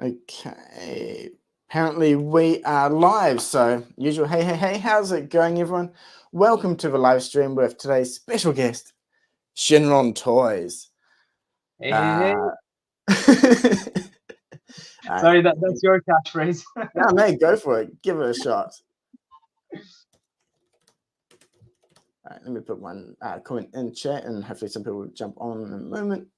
Okay. Apparently we are live, so usual hey, how's it going everyone? Welcome to the live stream with today's special guest, Shenrontoyz. Hey, hey, hey. Uh, uh, Sorry, that's your catchphrase. no, mate, go for it. Give it a shot. All right, let me put one comment in chat and hopefully some people will jump on in a moment.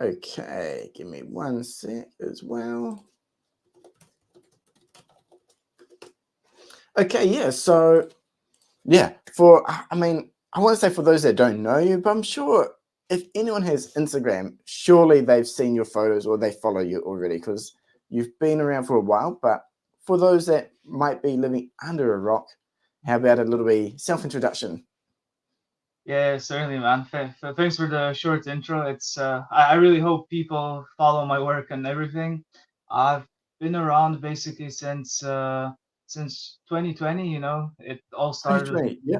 Okay, give me 1 sec as well. Okay, yeah, so yeah, I want to say for those that don't know you, but I'm sure if anyone has Instagram, surely they've seen your photos or they follow you already because you've been around for a while. But for those that might be living under a rock, how about a little bit self-introduction? Yeah, certainly, man. Thanks for the short intro. I really hope people follow my work and everything. I've been around basically since 2020. It all started with 2020, yeah.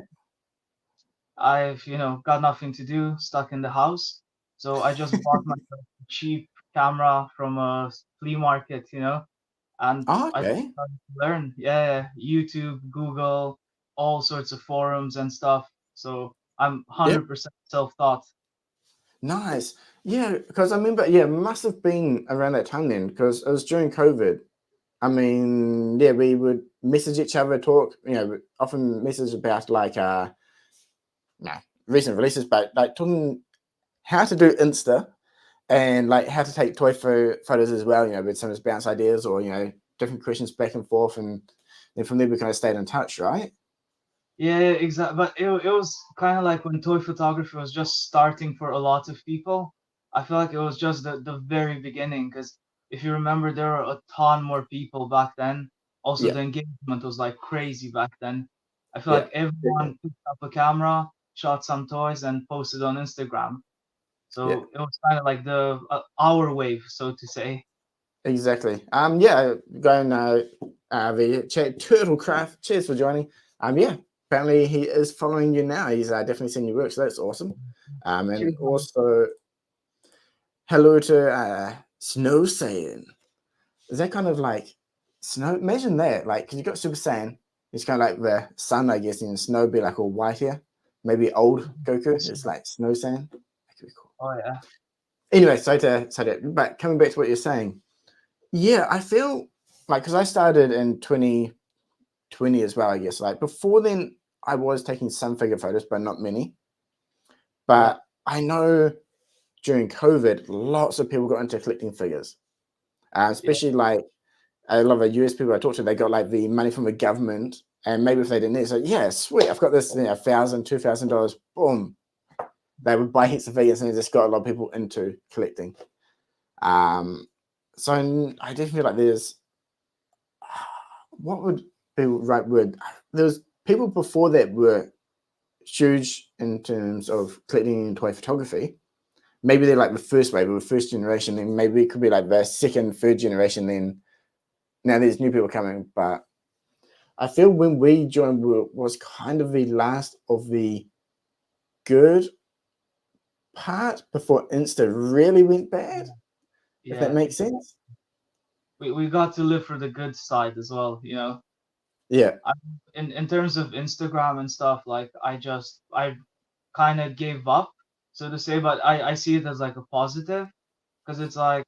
I've got nothing to do, stuck in the house, so I just bought myself a cheap camera from a flea market. And Oh, I just okay. started to learn. Yeah, YouTube, Google, all sorts of forums and stuff. So I'm Yeah, 100% self-taught. nice. Yeah, because I remember, yeah, it must have been around that time then because it was during COVID. I mean, yeah, we would message each other, talk, often message about no, recent releases, but like talking how to do Insta and like how to take toy photos as well, with some of his bounce ideas or, different questions back and forth. And then from there, we kind of stayed in touch, right? Yeah, exactly. But it was kind of like when toy photography was just starting for a lot of people. I feel like it was just the very beginning because if you remember, there were a ton more people back then. Also, Yeah, the engagement was like crazy back then. I feel yeah, like definitely. everyone picked up a camera, shot some toys, and posted on Instagram. Yeah, So it was kind of like the our wave, so to say. exactly. Yeah, going the chat, Turtlecraft, cheers for joining. Yeah, apparently he is following you now. He's definitely seen your work, so that's awesome. And Cheers, man. also hello to Snow Saiyan. Is that kind of like snow? Imagine that, like, because you got Super Saiyan, it's kind of like the sun, I guess, and snow be like all white here. Maybe old Goku, it's like Snow Saiyan. That could be cool. Oh yeah. Anyway, but coming back to what you're saying, yeah, I feel like because I started in 2020 as well, I guess. Like before then, I was taking some figure photos, but not many. Yeah. But I know during COVID, lots of people got into collecting figures, Yeah. especially like a lot of the US people I talked to, they got like the money from the government, and maybe if they didn't, it's like, yeah, sweet, I've got this, $1,000, $2,000, boom. They would buy heaps of figures, and it just got a lot of people into collecting. Um, so I definitely feel like there's what would be the right word? There's people before that were huge in terms of collecting and toy photography. Maybe they're like the first wave or the first generation, then maybe it could be like the second, third generation. Then now there's new people coming, but I feel when we joined was kind of the last of the good part before Insta really went bad, if that Yeah. makes sense. We got to live for the good side as well. Yeah, I, in terms of Instagram and stuff, like I kind of gave up, so to say, but I see it as like a positive because it's like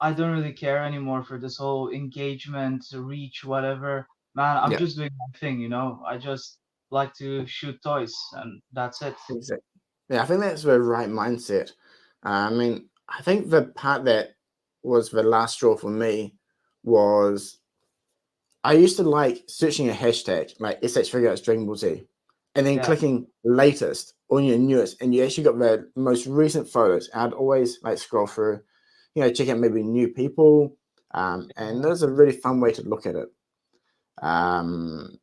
I don't really care anymore for this whole engagement, reach, whatever. Man, I'm yeah, just doing my thing. I just like to shoot toys and that's it. exactly. Yeah, I think that's the right mindset. I think the part that was the last straw for me was I used to like searching a hashtag like SH figure out Dragon Ball Z and then Yeah. clicking latest on your newest, and you actually got the most recent photos. I'd always like scroll through, check out maybe new people. And that's a really fun way to look at it. Um,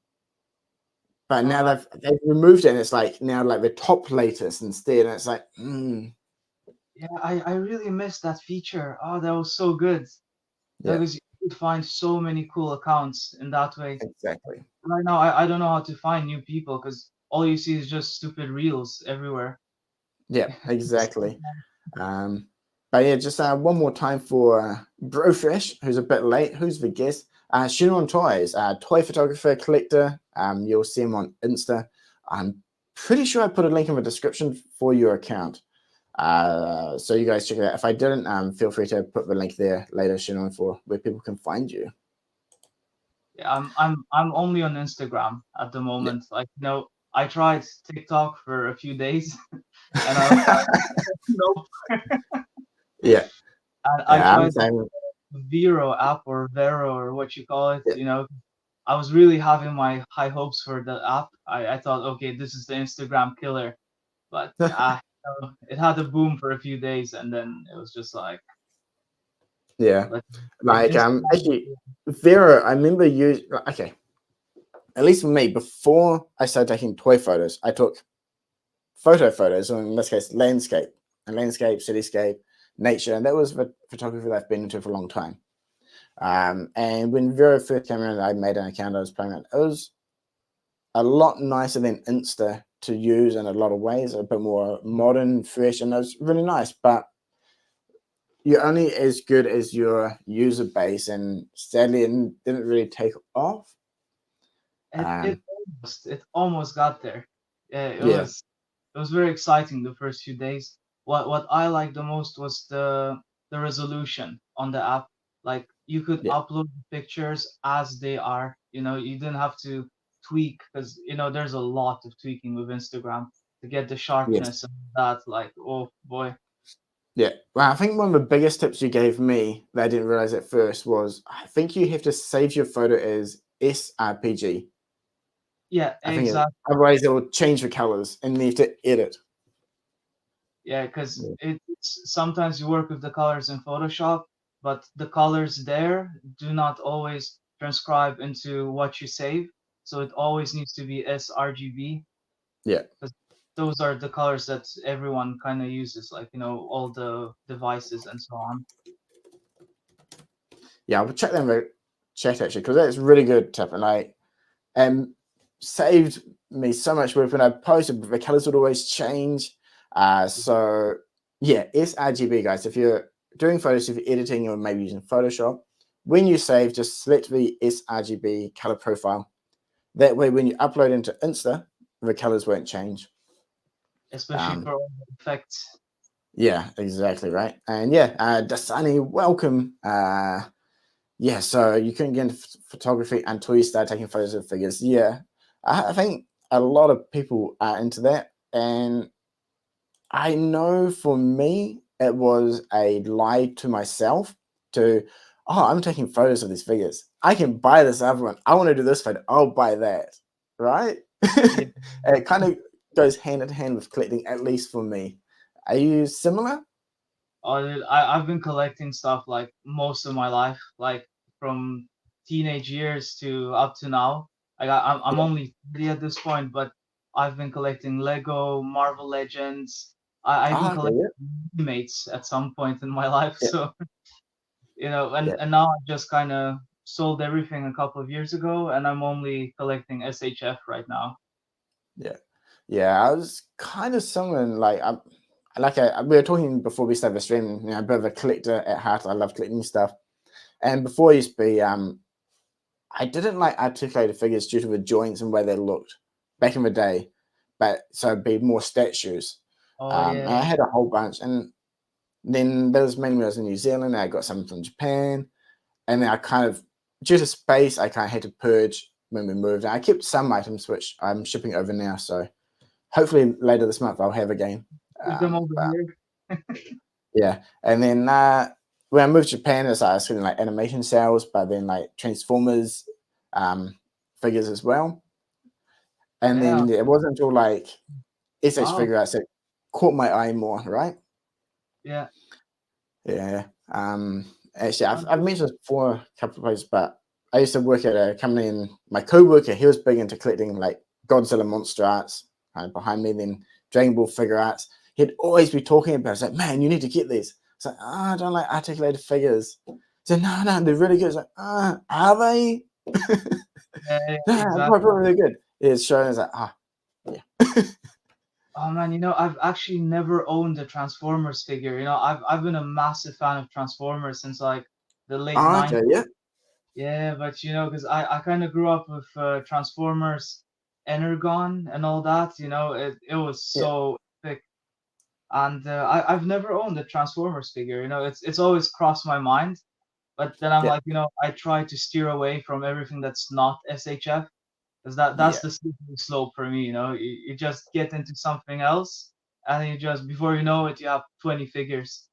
but now Uh, they've removed it, and it's like now like the top latest instead, and it's like, yeah, I really missed that feature. Oh, that was so good. yeah, Because you could find so many cool accounts in that way. exactly. Right now, I don't know how to find new people because all you see is just stupid reels everywhere. Yeah, exactly. But yeah, just one more time for Brofresh, who's a bit late. Who's the guest? shenrontoyz, toy photographer, collector. You'll see him on Insta. I'm pretty sure I put a link in the description for your account. So you guys check it out. If I didn't, feel free to put the link there later, Shenron, for where people can find you. Yeah, I'm only on Instagram at the Yeah. moment. Like, I tried TikTok for a few days, and I was like, nope. Yeah. And I Yeah, I'm tried saying, the Vero app or Vero or what you call it. yeah. I was really having my high hopes for the app. I thought, okay, this is the Instagram killer, but it had a boom for a few days, and then it was just like, Yeah. like Like, Instagram. actually, Vera, I remember you, okay, at least for me, before I started taking toy photos, I took photos, or in this case, landscape, cityscape, nature, and that was the photography that I've been into for a long time. And when Vero first came around, I made an account. I was playing it. It was a lot nicer than Insta to use in a lot of ways, a bit more modern, fresh, and it was really nice. But you're only as good as your user base, and sadly, it didn't really take off. It it Um, almost it almost got there. Yeah, yeah, it was very exciting the first few days. What I liked the most was the resolution on the app. Like, you could yeah, upload pictures as they are. You didn't have to tweak, because there's a lot of tweaking with Instagram to get the yes. sharpness and that. Like, oh boy. Yeah. Well, I think one of the biggest tips you gave me that I didn't realize at first was I think you have to save your photo as sRPG. Yeah, I think exactly. otherwise it will change the colors and you have to edit. Yeah, because Yeah. it's sometimes you work with the colors in Photoshop, but the colors there do not always transcribe into what you save. So it always needs to be sRGB, Yeah. because those are the colors that everyone kind of uses, like, all the devices and so on. Yeah. I'll check them in the chat actually because that's a really good tip. And saved me so much work when I posted, the colors would always change. So yeah, sRGB, guys. If you're doing photos, if you're editing or maybe using Photoshop, when you save, just select the sRGB color profile. That way, when you upload into Insta, the colors won't change. Especially for all the effects. Yeah, exactly right. And yeah, Dasani, welcome. Yeah, so you couldn't get into photography until you start taking photos of figures. Yeah, I think a lot of people are into that. And I know for me, it was a lie to myself to, oh, I'm taking photos of these figures. I can buy this other one. I want to do this photo. I'll buy that. Right? Yeah. And it kind of goes hand in hand with collecting, at least for me. Are you similar? Oh, dude, I've been collecting stuff like most of my life, like from teenage years to up to now. I'm Yeah. only 30 at this point, but I've been collecting Lego, Marvel Legends. I even Ah, okay. collected Yeah. mates at some point in my life. Yeah. So, and Yeah. and now I just kind of sold everything a couple of years ago, and I'm only collecting SHF right now. Yeah. Yeah. I was kind of someone like we were talking before we started the stream, a bit of a collector at heart. I love collecting stuff. And before I used to be, I didn't like articulated figures due to the joints and where they looked back in the day. But so it'd be more statues. Oh yeah, And I had a whole bunch. And then there was mainly when I was in New Zealand. I got some from Japan. And then I kind of, due to space, I kind of had to purge when we moved. And I kept some items which I'm shipping over now. So hopefully later this month I'll have again. keep them over But here. yeah, and then when I moved to Japan, I started getting like animation sales, but then like Transformers figures as well. And Yeah. then it wasn't until like SH Wow. figure arts that caught my eye more, right? Yeah. Yeah. Actually, I've mentioned this before a couple of places, but I used to work at a company, and my co-worker, he was big into collecting like Godzilla monster arts behind me, then Dragon Ball figure arts. He'd always be talking about it. It's like, man, you need to get these. It's like, oh, I don't like articulated figures. So no, they're really good. It's like, are they? Yeah, yeah, No, exactly. probably really good. It's showing. It's like, yeah. Oh man, I've actually never owned a Transformers figure. I've been a massive fan of Transformers since like the late Oh, 90s. okay, yeah, Yeah, but because I kind of grew up with Transformers, Energon, and all that. It was yeah, so epic, and I've never owned a Transformers figure. It's always crossed my mind, but then I'm yeah, like, I try to steer away from everything that's not SHF, because that's yeah. the slippery slope for me. You just get into something else, and then you just before you know it, you have 20 figures.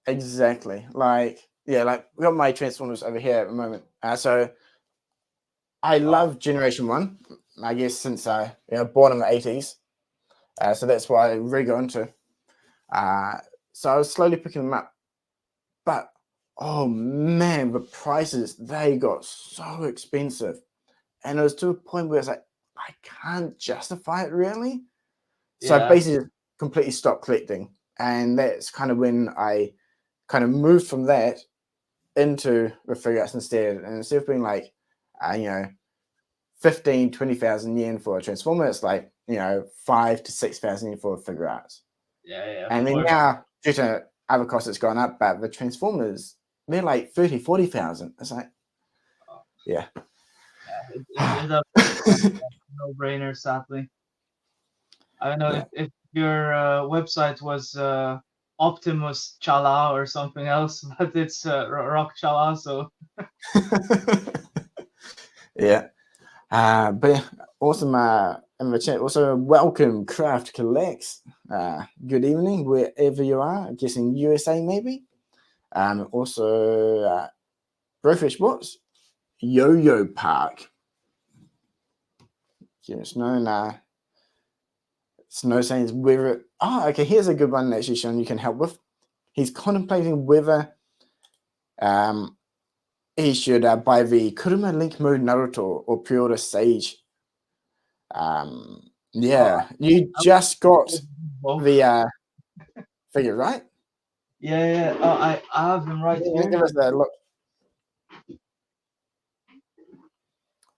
Exactly. Like, yeah, like we got my Transformers over here at the moment. So I Oh, love Generation One. I guess since I born in the 80s. So that's why I really got into. Uh, so I was slowly picking them up, but oh man, the prices they got so expensive, and it was to a point where it's like I can't justify it really. So I yeah, basically completely stopped collecting, and that's kind of when I kind of moved from that into the figure arts instead. And instead of being like, you know, 15, 20,000 yen for a transformer, it's like, 5 to 6,000 yen for figure arts. yeah, yeah, of And then course. now, due to other costs, it's gone up, but the transformers, they're like 30, 40,000. It's like, Oh, yeah. yeah, it does no brainer, sadly. I don't know Yeah. if your website was Optimus Chala or something else, but it's Rockchala, so Yeah. But yeah, awesome. In the chat, also welcome Craft Collects. Good evening, wherever you are. I'm guessing USA maybe. Also, Brofist Watts, Yo-Yo Park. Snow saying whether. Oh, okay. Here's a good one actually, Sean. You can help with. He's contemplating whether um he should buy the Kuruma Link Mode Naruto or pre-order Sage. uh, Yeah, you I would just got do both. the figure, right? Yeah, yeah. Oh, I have them right Give here. us that look.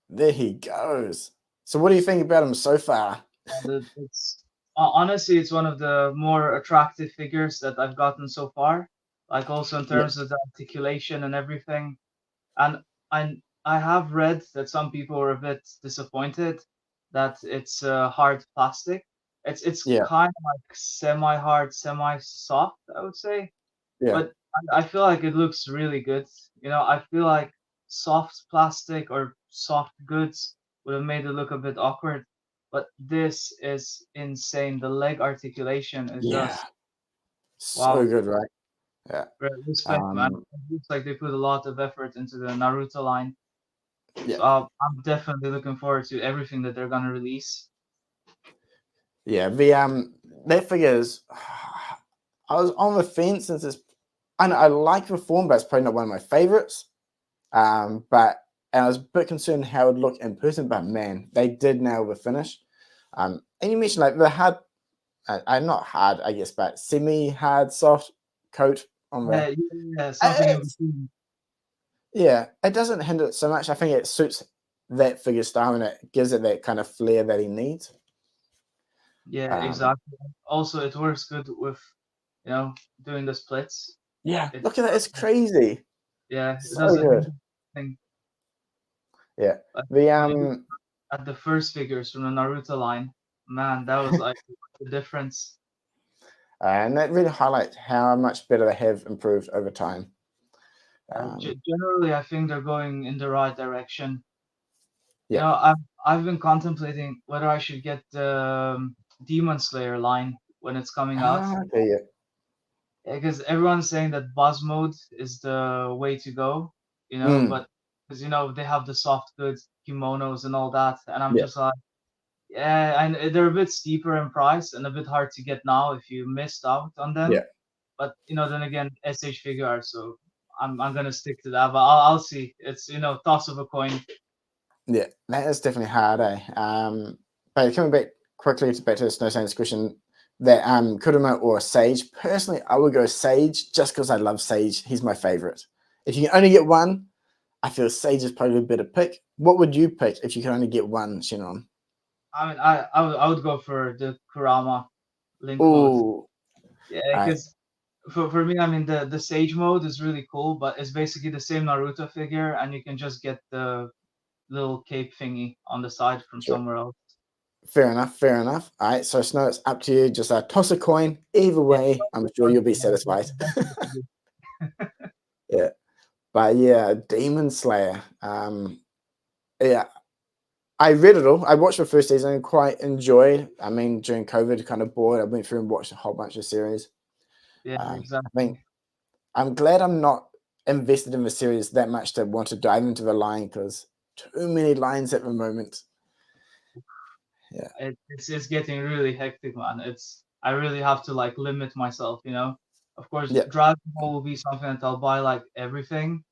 There he goes. So, what do you think about him so far? It's honestly, it's one of the more attractive figures that I've gotten so far. Like also in Yeah, terms of the articulation and everything. And I have read that some people were a bit disappointed that it's hard plastic. It's yeah, kind of like semi-hard, semi-soft, I would say. yeah, But I feel like it looks really good. I feel like soft plastic or soft goods would have made it look a bit awkward. But this is insane. The leg articulation is yeah. just So wow. good, right? Yeah. Respect, man. Um, It looks like they put a lot of effort into the Naruto line. yeah, So I'm definitely looking forward to everything that they're gonna release. yeah. The that figure is. I was on the fence since it's. I like the form, but it's probably not one of my favorites. But and I was a bit concerned how it would look in person, but man, they did nail the finish. And you mentioned like the hard, not hard, I guess, but semi-hard, soft coat on the. Yeah, yeah, something in It's, between. yeah, it doesn't hinder it so much. I think it suits that figure style and it gives it that kind of flair that he needs. Yeah, Um, exactly. Also, it works good with doing the splits. yeah, It look at that, it's crazy, yeah, it so doesn't good. hinder anything. Yeah, Like the when you look at the first figures from the Naruto line, man, that was like the difference. and that really highlights how much better they have improved over time. Generally, I think they're going in the right direction. Yeah. I've been contemplating whether I should get the Demon Slayer line when it's coming out. Okay, yeah. Because everyone's saying that Buzz mode is the way to go, Mm, but because they have the soft goods, kimonos, and all that, and I'm yeah, just like, yeah, and they're a bit steeper in price and a bit hard to get now if you missed out on yeah, them. But then again, SH figure art, so I'm gonna stick to that. But I'll see. It's toss of a coin. yeah. That is definitely hard, eh? But coming back quickly back to the Snow Saints question, that Kuruma or Sage. Personally, I would go Sage just because I love Sage. He's my favorite. If you can only get one, I feel Sage is probably a better pick. What would you pick if you could only get one, Shenron? I mean, I would go for the Kurama link mode. Oh, Yeah, I because for me, I mean, the Sage mode is really cool, but it's basically the same Naruto figure, and you can just get the little cape thingy on the side from sure. somewhere else. Fair enough. Fair enough. All right. So Snow, it's up to you. Just toss a coin. Either Yeah, way, I'm sure you'll be satisfied. that's what to do. Yeah. But yeah, Demon Slayer. Yeah, I read it all. I watched the first season and quite enjoyed. I mean, during COVID, kind of bored. I went through and watched a whole bunch of series. Yeah, I think exactly. I'm glad I'm not invested in the series that much to want to dive into the line because too many lines at the moment. Yeah. It's getting really hectic, man. It's I really have to like limit myself, you know. Of course, Yeah. Dragon Ball will be something that I'll buy like everything,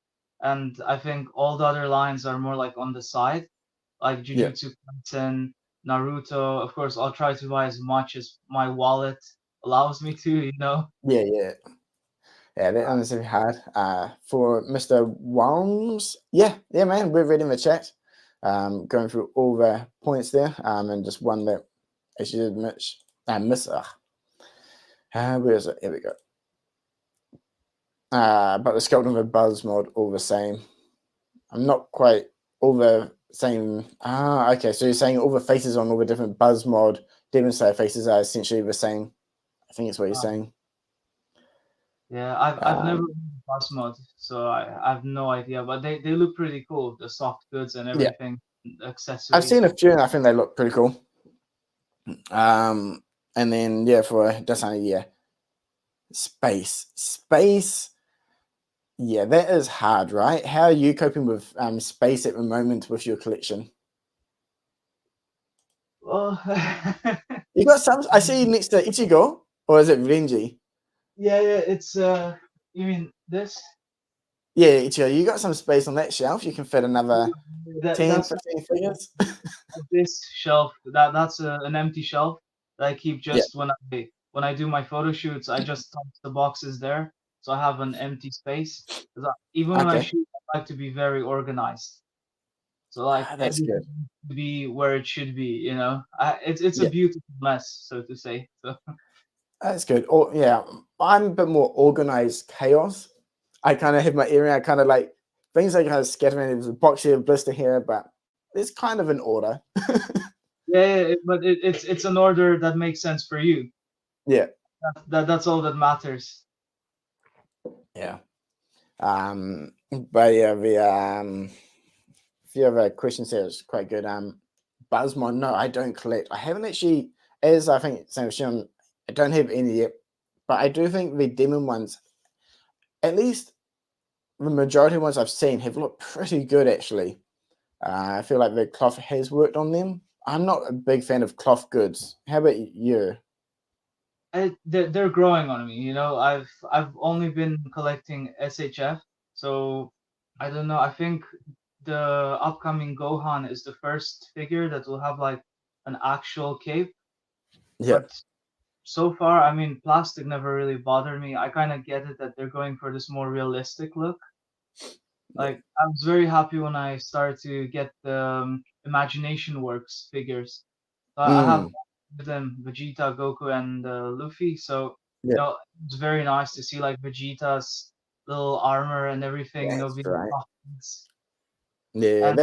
and I think all the other lines are more like on the side, like Yeah. Jujutsu Kaisen, Naruto. Of course, I'll try to buy as much as my wallet allows me to, you know. Yeah. Yeah. Yeah, that one's really hard. For Mr. Walms, yeah, man, we're reading the chat, going through all the points there, and just one that, as you did, Mitch, miss. Where is it? Here we go. But the sculpting of the buzz mod, all the same. I'm not quite all the same. Okay. So you're saying all the faces on all the different buzz mod Demon Slayer faces are essentially the same. I think it's what you're Uh, saying. yeah, I've never Um, been boss mod, so I have no idea. But they look pretty cool, the soft goods and yeah, everything, I've accessories. seen a few, and I think they look pretty cool. And then yeah, for Dasani, yeah, space. Yeah, that is hard, right? How are you coping with space at the moment with your collection? Well, You got some. I see you next to Ichigo, or is it Renji? yeah, yeah, it's you mean this? Yeah, Ichigo. You got some space on that shelf. You can fit another That 10, that's 15 figures. this shelf. That's an empty shelf that I keep Yeah. just when I do my photo shoots. I just toss the boxes there, so I have an empty space. 'Cause even when I Okay. shoot, I like to be very organized. So like That's everything good. needs to be where it should be. You know, it's a Yeah, beautiful mess, so to say. So that's good. Or yeah, I'm a bit more organized chaos. I kind of have my area. I kind of like things like kind of scattering. There's a box here, a blister here, but it's kind of an order. yeah, but it's an order that makes sense for you. Yeah. That's all that matters. Yeah. But yeah, the few other questions here is quite good. Buzzmon, no, I don't collect. I haven't actually, as I think same as Sean, I don't have any yet, but I do think the demon ones, at least the majority of ones I've seen, have looked pretty good actually. I feel like the cloth has worked on them. I'm not a big fan of cloth goods. How about you? They're growing on me. You know, I've only been collecting SHF, so I don't know. I think the upcoming Gohan is the first figure that will have like an actual cape. Yeah, But so far, I mean, plastic never really bothered me. I kind of get it that they're going for this more realistic look. yeah. Like, I was very happy when I started to get the Imagination Works figures. I have Mm, with them Vegeta, Goku, and Luffy. So yeah, it's very nice to see like Vegeta's little armor and everything. that's Being right. buttons. Yeah, And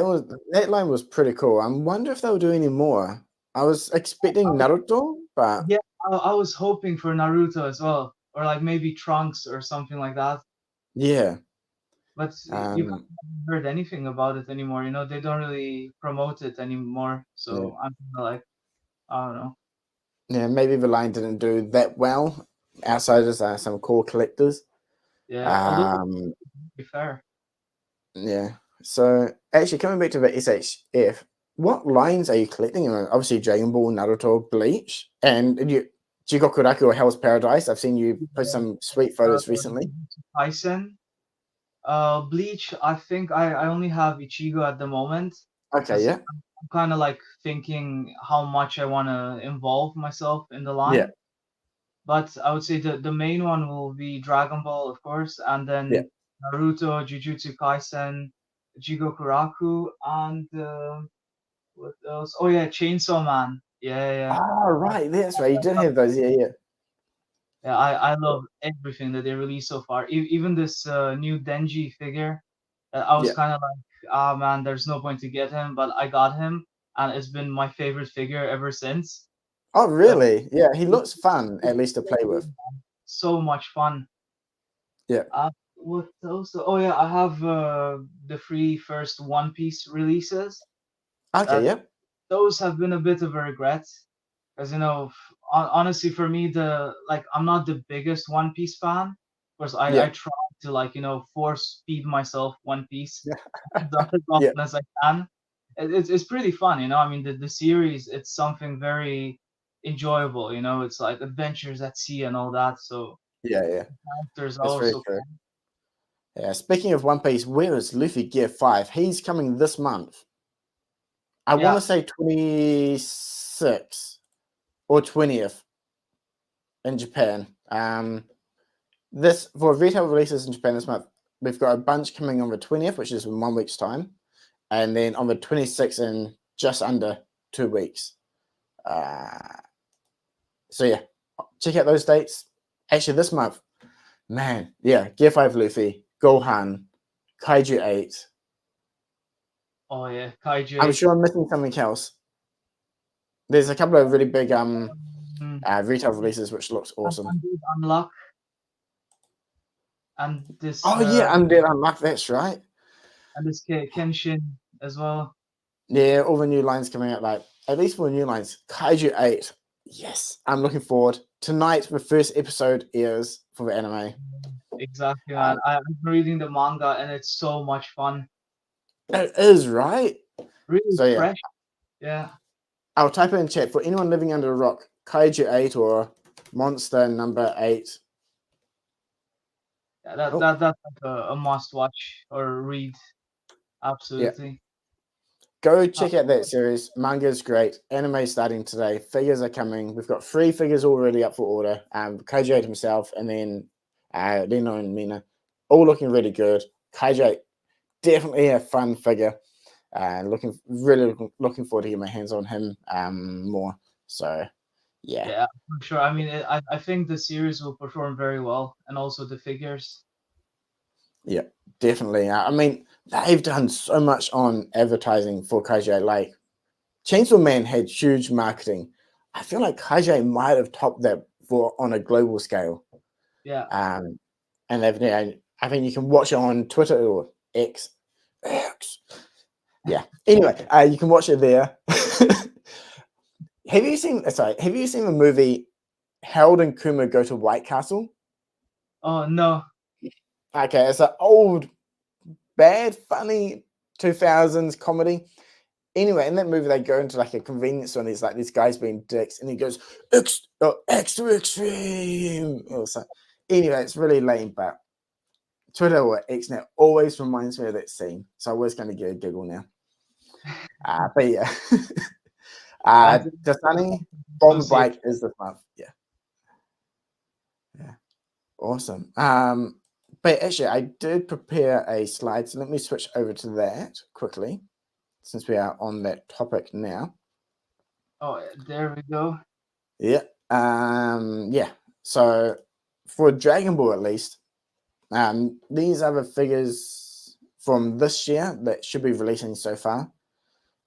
that line was pretty cool. I wonder if they'll do any more. I was expecting Naruto, but yeah, I was hoping for Naruto as well, or like maybe Trunks or something like that. yeah, But you um, haven't heard anything about it anymore. You know, they don't really promote it anymore. yeah, So I'm kinda like, I don't know. yeah. Maybe the line didn't do that well. Outsiders are some core collectors. Yeah, a little Um, to be fair. yeah. So actually, coming back to the SHF, what lines are you collecting? Obviously, Dragon Ball, Naruto, Bleach, and you Jigokuraku or Hell's Paradise. I've seen you post some sweet photos recently. Tyson. Bleach, I think I only have Ichigo at the moment Okay, because yeah, I'm kind of like thinking how much I want to involve myself in the yeah, line. But I would say the main one will be Dragon Ball, of course, and yeah. then Naruto, Jujutsu Kaisen, Jigokuraku, and What else? Oh yeah, Chainsaw Man. Yeah, yeah. Oh, right, that's right. You did have those, yeah. Yeah, I love everything that they released so far. Even this new Denji figure, I was Yeah. kind of like, ah man, there's no point to get him, but I got him, and it's been my favorite figure ever since. Oh, Uh, really? Yeah, he it's looks fun, at least to play with. so much fun. Yeah. What else? Oh yeah, I have the three first One Piece releases. Okay, That yeah. those have been a bit of a regret, because honestly, for me, I'm not the biggest One Piece fan. Of course, I Yeah. try to force feed myself One Piece Yeah. as Yeah. often as I can. It's pretty fun, I mean, the series, it's something very enjoyable. It's like adventures at sea and all that. So Yeah, yeah. there's That's very also true. Yeah. Speaking of One Piece, where is Luffy Gear 5? He's coming this month. I want yeah. to say 26 or 20th in Japan. This for retail releases in Japan this month, we've got a bunch coming on the 20th, which is in 1 week's time, and then on the 26th in just under 2 weeks. So yeah, check out those dates. Actually, this month, man, yeah, Gear 5 Luffy, Gohan, Kaiju 8. Oh yeah, Kaiju I'm 8. sure I'm missing something else. There's a couple of really big retail releases which looks awesome. Undead Unlock and this Oh yeah, Undead Unlock, that's right. Kenshin as well. Yeah, all the new lines coming out, like at least for the new lines. Kaiju 8. Yes, I'm looking forward. Tonight, the first episode airs for the anime. Exactly, man. I've been reading the manga and it's so much fun. It is, right? Really So yeah, fresh. Yeah. I'll type it in chat for anyone living under a rock. Kaiju 8 or Monster number 8. Yeah, Oh, that's like a must watch or read. yeah. Absolutely. Go Uh, check out that series. Manga is great. Anime starting today. Figures are coming. We've got 3 figures already up for order. Kaiju 8 himself, and then Lino and Mina, all looking really good. Kaiju 8, definitely a fun figure. Looking forward to getting my hands on him more. So yeah. yeah, for sure. I mean, I think the series will perform very well, and also the figures. Yeah, definitely. I mean, they've done so much on advertising for Kaiju. Like, Chainsaw Man had huge marketing. I feel like Kaiju might have topped that for on a global scale. Yeah. And I think you can watch it on Twitter or X. Yeah. Anyway, you can watch it there. Have you seen the movie Harold and Kuma Go to White Castle? Oh no. Okay, it's an old, bad, funny 2000s comedy. Anyway, in that movie, they go into like a convenience store and there's like these guys being dicks, and he goes, extra extreme. Or something. Anyway, it's really lame, but Twitter or Xnet always reminds me of that scene. So I was going to get a giggle now. But yeah. That's The Sunny Bomber associate. Bike is this month. Yeah. Yeah. Awesome. But actually, I did prepare a slide. So let me switch over to that quickly, since we are on that topic now. Oh, there we go. Yeah. Yeah. So for Dragon Ball, at least, these are the figures from this year that should be releasing so far.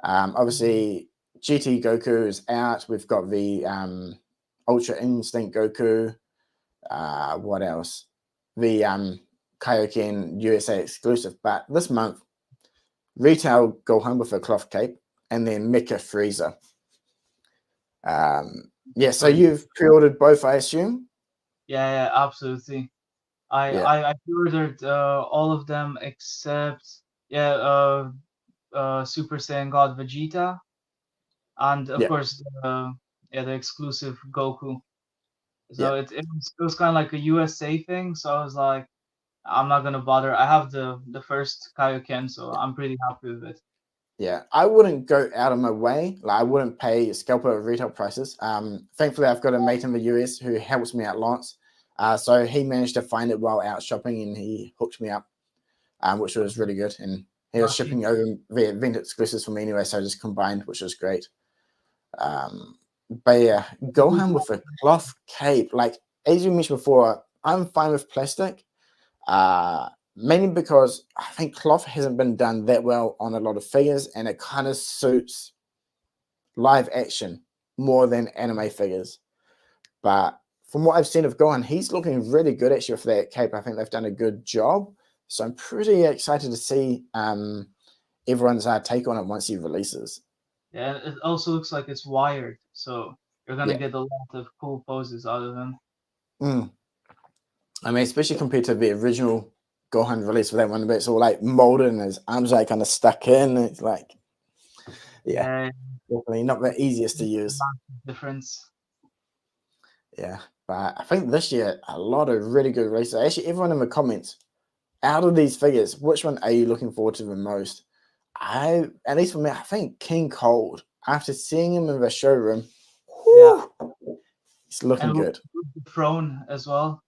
Obviously, GT Goku is out. We've got the Ultra Instinct Goku. What else? The Kaioken USA exclusive. But this month, retail Gohan with a cloth cape, and then Mecha Frieza. Yeah, so you've pre-ordered both, I assume? Yeah, yeah, absolutely. Yeah, I pre-ordered all of them except Super Saiyan God Vegeta, and of yeah, course the exclusive Goku. yeah, So it was kind of like a USA thing. So I was like, I'm not gonna bother. I have the first Kaioken, so I'm pretty happy with it. yeah. I wouldn't go out of my way. Like, I wouldn't pay scalper retail prices. Thankfully, I've got a mate in the US who helps me out lots. So he managed to find it while out shopping, and he hooked me up, which was really good. And He was lucky. shipping over via event exclusives for me anyway, so I just combined, which was great. But yeah, Gohan with a cloth cape. Like as you mentioned before, I'm fine with plastic. Mainly because I think cloth hasn't been done that well on a lot of figures, and it kind of suits live action more than anime figures. But from what I've seen of Gohan, he's looking really good actually for that cape. I think they've done a good job. So I'm pretty excited to see everyone's take on it once he releases. Yeah, and it also looks like it's wired, so you're gonna Yeah. get a lot of cool poses out of him. I mean, especially compared to the original Gohan release for that one, but it's all like molded and his arms like kind of stuck in. It's like, yeah, Yeah, definitely not the easiest to use. massive difference. Yeah, but I think this year a lot of really good releases. Actually, everyone in the comments, out of these figures, which one are you looking forward to the most? At least for me, I think King Cold. After seeing him in the showroom, Yeah, it's looking and with good. the throne as well.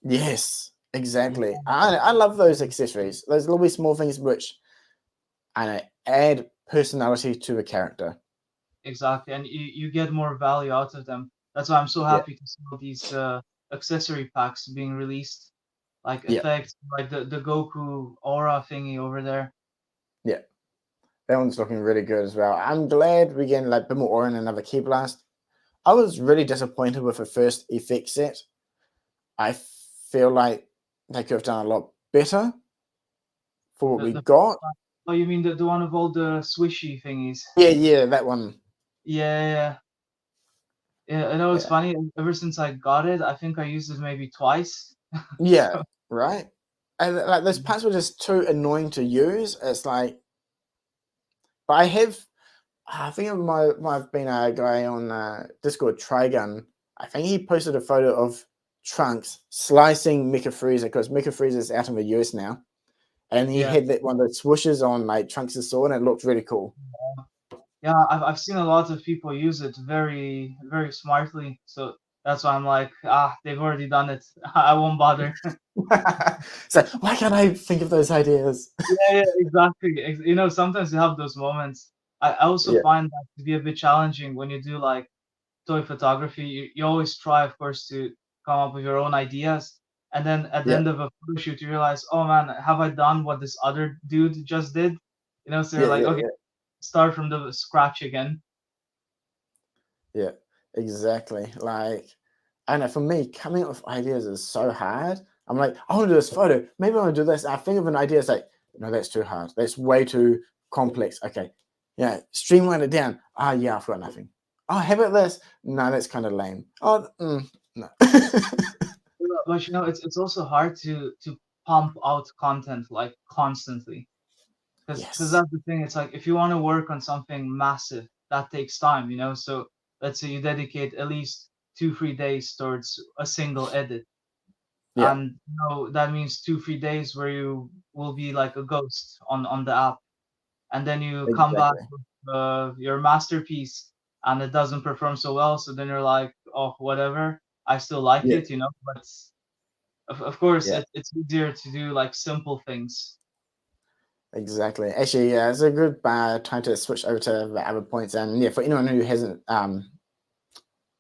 Yes, Yeah, exactly. I love those accessories. Those little wee small things which add personality to the character. exactly, and you get more value out of them. That's why I'm so Yeah, happy to see all these accessory packs being released, like yeah, effects, like the Goku aura thingy over there. yeah. That one's looking really good as well. I'm glad we're getting like a bit more aura and another Key Blast. I was really disappointed with the first effect set. I feel like they could have done a lot better for what The we the got. oh, you mean the one of all the swishy thingies? Yeah, that one. Yeah, yeah. I know it's Yeah, funny. Ever since I got it, I think I used it maybe twice. yeah, So right. And like those parts were just too annoying to use. It's like, but I think it might have been a guy on Discord, Trigun. I think he posted a photo of Trunks slicing Mecha Frieza because Mecha Frieza is out in the US now, and he yeah, had that one of those swooshes on like Trunks' sword, and it looked really cool. yeah. I've seen a lot of people use it very smartly. So that's why I'm like, they've already done it. I won't bother. So why can't I think of those ideas? Yeah, exactly. You know, sometimes you have those moments. I also Yeah, find that to be a bit challenging when you do like toy photography. You always try, of course, to come up with your own ideas. And then at the yeah, end of a photo shoot, you realize, oh man, have I done what this other dude just did? You know, so you're yeah, like, yeah, okay, yeah, start from the scratch again. yeah. Exactly. Like, I know for me, coming up with ideas is so hard. I'm like, I want to do this photo. Maybe I want to do this. I think of an idea. It's like, no, that's too hard. That's way too complex. Okay, yeah, streamline it down. Ah, yeah, I've got nothing. Oh, how about this? No, that's kind of lame. Oh, no. But you know, it's also hard to pump out content like constantly. Because Yes. that's the thing. It's like if you want to work on something massive, that takes time, you know. So let's say you dedicate at least 2 3 days towards a single edit, Yeah. and you know that means 2 3 days where you will be like a ghost on the app, and then you come back Exactly. with your masterpiece, and it doesn't perform so well. So then you're like, oh, whatever. I still like Yeah. it, you know. But of course, Yeah. it's easier to do like simple things. Exactly. Actually, yeah, it's a good time to switch over to the other points. And yeah, for anyone who hasn't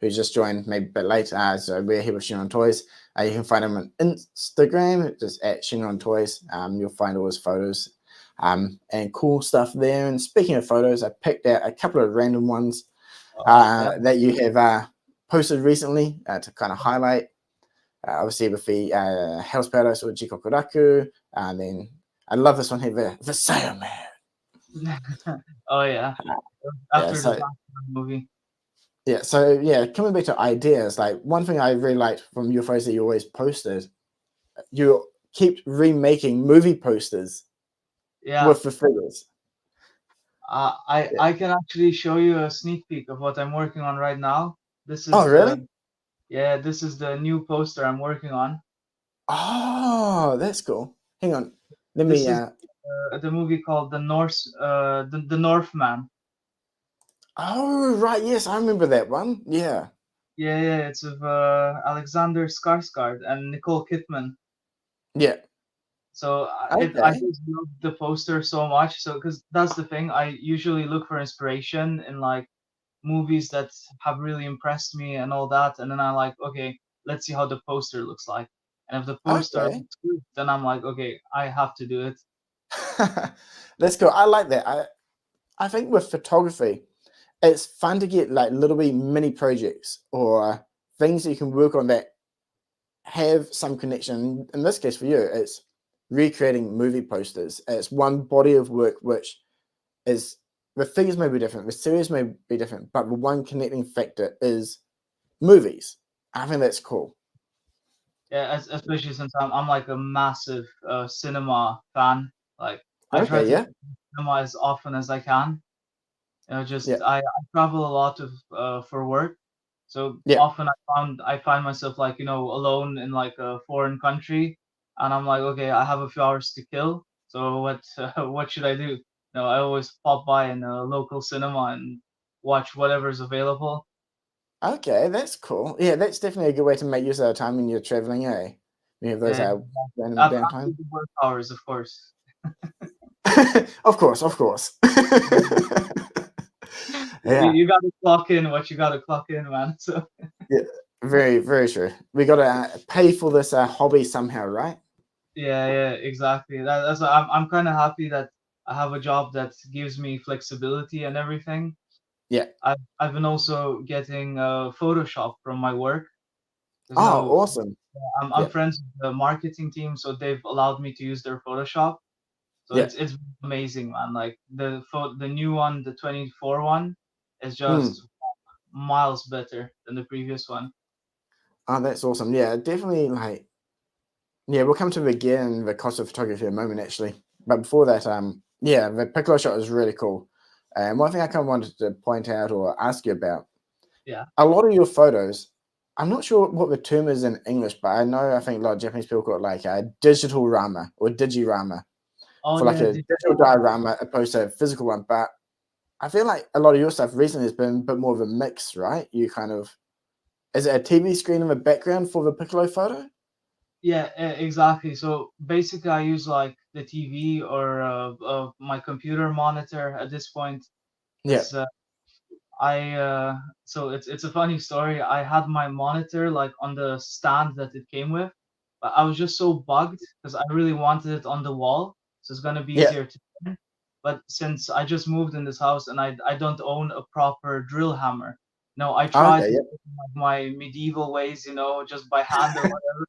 who's just joined maybe a bit late. So we're here with Shenron Toys. You can find him on Instagram, just at Shenron Toys. You'll find all his photos and cool stuff there. And speaking of photos, I picked out a couple of random ones Yeah, that you have posted recently to kind of highlight. Obviously with the House Palace or Jikokoraku. And then I love this one here, the Sailor Man. oh yeah. Yeah, After the so Batman movie. coming back to ideas, like one thing I really liked from your photos that you always posted, you keep remaking movie posters Yeah, with the figures. Yeah. I can actually show you a sneak peek of what I'm working on right now. This Oh, is the really? yeah, this is the new poster I'm working on. Oh, that's cool. Hang on. Let This me is the movie called the Northman. oh right, yes, I remember that one. Yeah. Yeah, it's with Alexander Skarsgård and Nicole Kidman. Yeah. So I Okay. just love the poster so much. So because that's the thing, I usually look for inspiration in like movies that have really impressed me and all that, and then I'm like, okay, let's see how the poster looks like. And if the poster Okay. looks good, then I'm like, okay, I have to do it. That's cool. I like that. I think with photography, it's fun to get like little wee mini projects or things that you can work on that have some connection. In this case for you, it's recreating movie posters. It's one body of work which is the figures may be different, the series may be different, but the one connecting factor is movies. I think that's cool. Yeah, especially since I'm like a massive cinema fan. Like I try Okay, to go yeah, to cinema as often as I can. yeah, Just I travel a lot of for work, so yeah. often I find myself like alone in like a foreign country, and I'm like, okay, I have a few hours to kill. So what what should I do? I always pop by in a local cinema and watch whatever's available. Okay, that's cool. Yeah, that's definitely a good way to make use of the time when you're traveling, eh? You have those Yeah, random after downtime. the work hours, of course. Of course, of course. You, Yeah, you gotta clock in what you gotta clock in, man. So yeah, very, very true. We got to pay for this hobby somehow, right? yeah, exactly. That's why I'm kind of happy that I have a job that gives me flexibility and everything. Yeah. I've been also getting Photoshop from my work. There's Oh, no awesome. I'm Yeah, friends with the marketing team, so they've allowed me to use their Photoshop. So yeah. it's amazing, man. Like the new one, the 24 one, is Mm. just miles better than the previous one. Oh, that's awesome. Yeah, definitely. Like, yeah, we'll come to again the cost of photography in a moment, actually. But before that, yeah, the piccolo shot is really cool. And one thing I kind of wanted to point out or ask you about, Yeah. a lot of your photos, I'm not sure what the term is in English, but I think a lot of Japanese people call it like a digital rama or digirama Oh for like yeah, a digital diorama opposed to a physical one. But I feel like a lot of your stuff recently has been a bit more of a mix, right? You kind of, is it a TV screen in the background for the piccolo photo? yeah, exactly. So basically, I use like the TV or my computer monitor at this point, Yeah, because I so it's a funny story. I had my monitor like on the stand that it came with, but I was just so bugged because I really wanted it on the wall, so it's gonna be yeah. easier to turn. But since I just moved in this house and I don't own a proper drill hammer, no, I tried Okay, to yeah, do it in, like, my medieval ways, just by hand or whatever.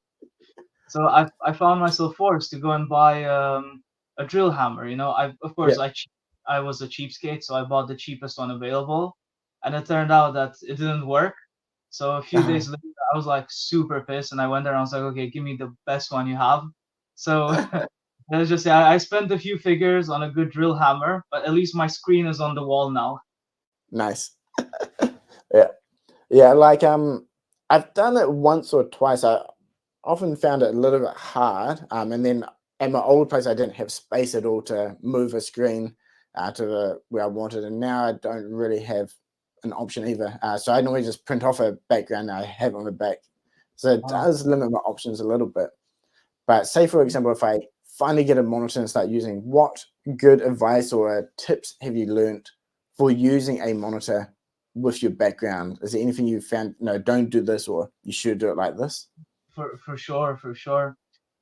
So I found myself forced to go and buy a drill hammer. I of yeah. course I was a cheapskate, so I bought the cheapest one available, and it turned out that it didn't work. So a few days later, I was like super pissed, and I went there and I was like, okay, give me the best one you have. So let's just say I spent a few figures on a good drill hammer, but at least my screen is on the wall now. Nice. Yeah. Yeah, like I've done it once or twice. I often found it a little bit hard. And then at my old place I didn't have space at all to move a screen to the where I wanted, and now I don't really have an option either. So I normally just print off a background I have on the back. So it Uh, does limit my options a little bit. But say for example, if I finally get a monitor and start using, what good advice or tips have you learned for using a monitor with your background? Is there anything you found, no, don't do this or you should do it like this? for sure, for sure.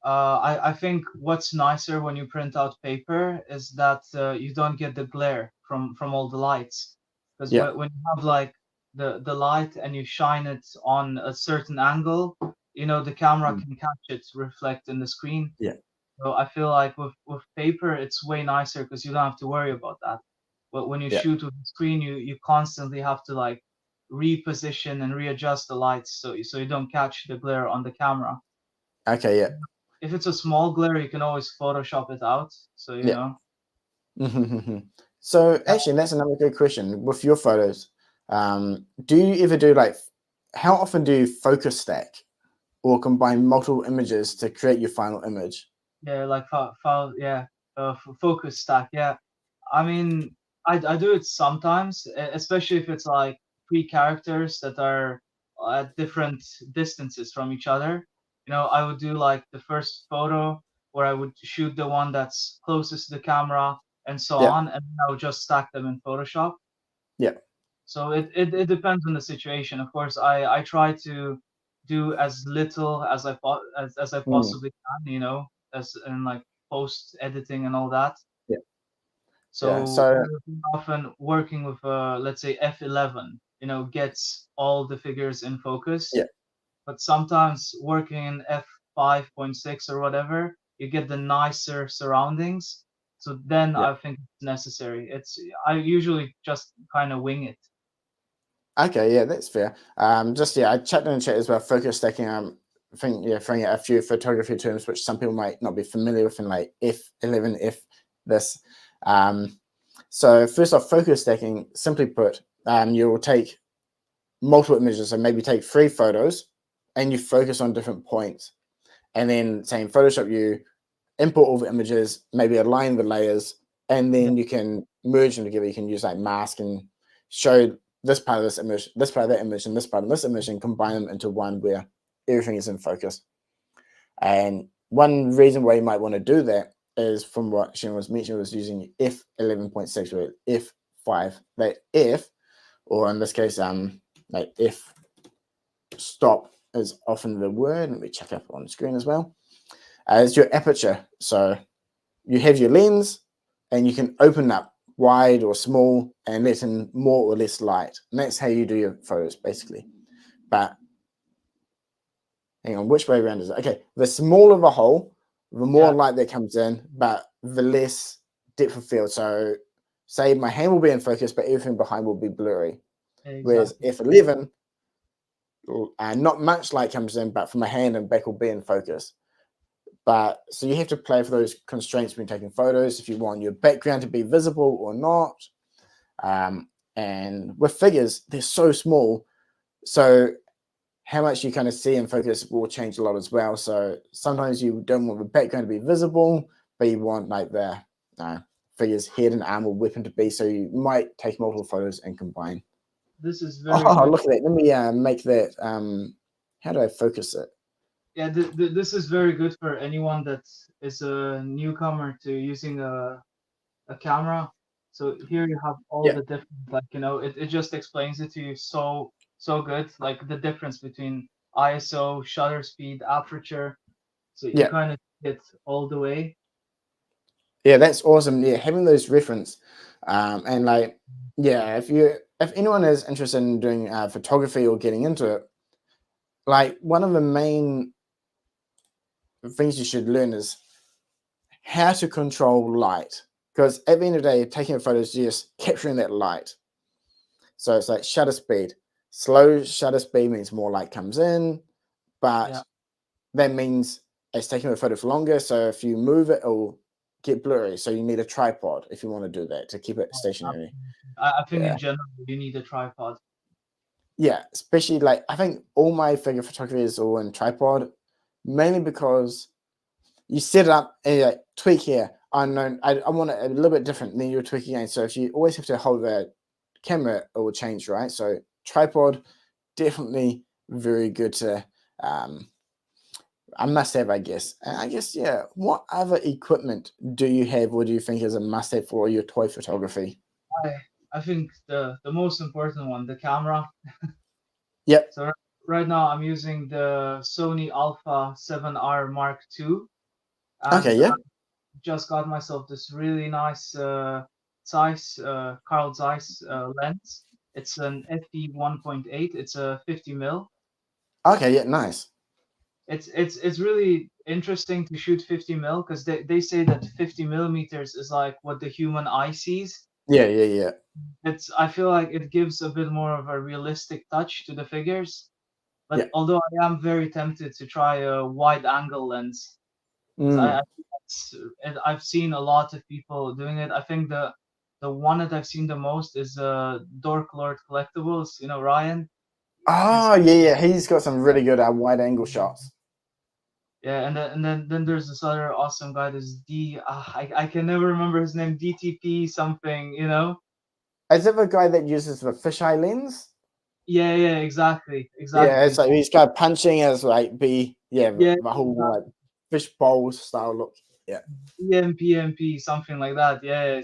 I think what's nicer when you print out paper is that you don't get the glare from all the lights. Because Yeah. when you have like the light and you shine it on a certain angle, the camera Mm. can catch it reflect in the screen. Yeah. So I feel like with paper, it's way nicer because you don't have to worry about that. But when you Yeah. shoot with the screen, you constantly have to like reposition and readjust the lights so you don't catch the glare on the camera. Okay. Yeah. If it's a small glare, you can always Photoshop it out. So Yeah. So uh, actually, that's another good question. With your photos, do you ever do like, how often do you focus stack or combine multiple images to create your final image? yeah, like yeah, focus stack. Yeah, I mean, I do it sometimes, especially if it's like three characters that are at different distances from each other. I would do like the first photo where I would shoot the one that's closest to the camera and so Yeah. on, and then I would just stack them in Photoshop. Yeah. So it depends on the situation. Of course, I try to do as little as as I Mm. possibly can, as in like post editing and all that. Yeah. Yeah. So So often working with let's say f11, gets all the figures in focus. yeah. But sometimes working in f5.6 or whatever, you get the nicer surroundings. So then Yeah. I think it's necessary. I usually just kind of wing it. Okay, yeah, that's fair. Just I chatted in the chat as well. Focus stacking. I think throwing out a few photography terms which some people might not be familiar with, in like F11, F this. So first off, focus stacking. Simply put, you will take multiple images, so maybe take 3 photos, and you focus on different points. And then, say in Photoshop, you import all the images, maybe align the layers, and Yeah, then you can merge them together. You can use like mask and show this part of this image, this part of that image, and this part of this image, and combine them into one where everything is in focus. And one reason why you might want to do that is, from what Shen was mentioning, was using f11.6 or f5. That f, or in this case, like f stop is often the word. Let me check up on the screen as well. Is your aperture. So you have your lens, and you can open up wide or small and let in more or less light. And that's how you do your photos, basically. But hang on, which way around is it? Okay, the smaller the hole, the more yeah, light that comes in, but the less depth of field. So say my hand will be in focus, but everything behind will be blurry. Whereas exactly. f11, not much light comes in, but from my hand and back will be in focus. But so you have to play for those constraints when taking photos, if you want your background to be visible or not. And with figures, they're so small. So how much you kind of see in focus will change a lot as well. So sometimes you don't want the background to be visible, but you want like the figure's head and arm or weapon to be. So you might take multiple photos and combine. This is very Oh, good. look at that. Let me make that. How do I focus it? Yeah, this is very good for anyone that is a newcomer to using a camera. So here you have all Yeah, the different, like, it just explains it to you so good, like the difference between ISO, shutter speed, aperture. So you yeah. kind of get all the way. Yeah, that's awesome. Yeah, having those reference, and like, yeah, if anyone is interested in doing photography or getting into it, like one of the main things you should learn is how to control light. Because at the end of the day, taking a photo is just capturing that light. So it's like shutter speed. Slow shutter speed means more light comes in, Yeah. but that means it's taking a photo for longer. So if you move it, it'll get blurry. So you need a tripod if you want to do that to keep it stationary. I think Yeah. in general you need a tripod. Yeah, especially like I think all my figure photography is all in tripod, mainly because you set it up and you like, tweak here. I want it a little bit different than you're tweaking again. So if you always have to hold the camera, it will change, right? So tripod, definitely very good to I must have, I guess. And I guess, yeah. What other equipment do you have, or do you think is a must have for your toy photography? I I think the most important one, the camera. Yep. So right now I'm using the Sony Alpha 7R Mark II, Okay. and Yeah. just got myself this really nice Zeiss Carl Zeiss lens. It's an f 1.8. It's a 50 mil. Okay. Yeah. Nice. It's really interesting to shoot 50 mil because they say that 50 millimeters is like what the human eye sees. Yeah. Yeah. Yeah. I feel like it gives a bit more of a realistic touch to the figures. But Yeah. although I am very tempted to try a wide angle lens, because I Mm. think and I've seen a lot of people doing it. I think the one that I've seen the most is Dork Lord Collectibles. Ryan. He's Oh, yeah. Yeah. He's got some really good wide angle shots. Yeah, and then there's this other awesome guy. This I can never remember his name. DTP something. Is it the guy that uses the fisheye lens? Yeah, Yeah, it's exactly. like he's got punching as like the Yeah, whole like fish bowl style look. Yeah, EMPMP, something like that. Yeah,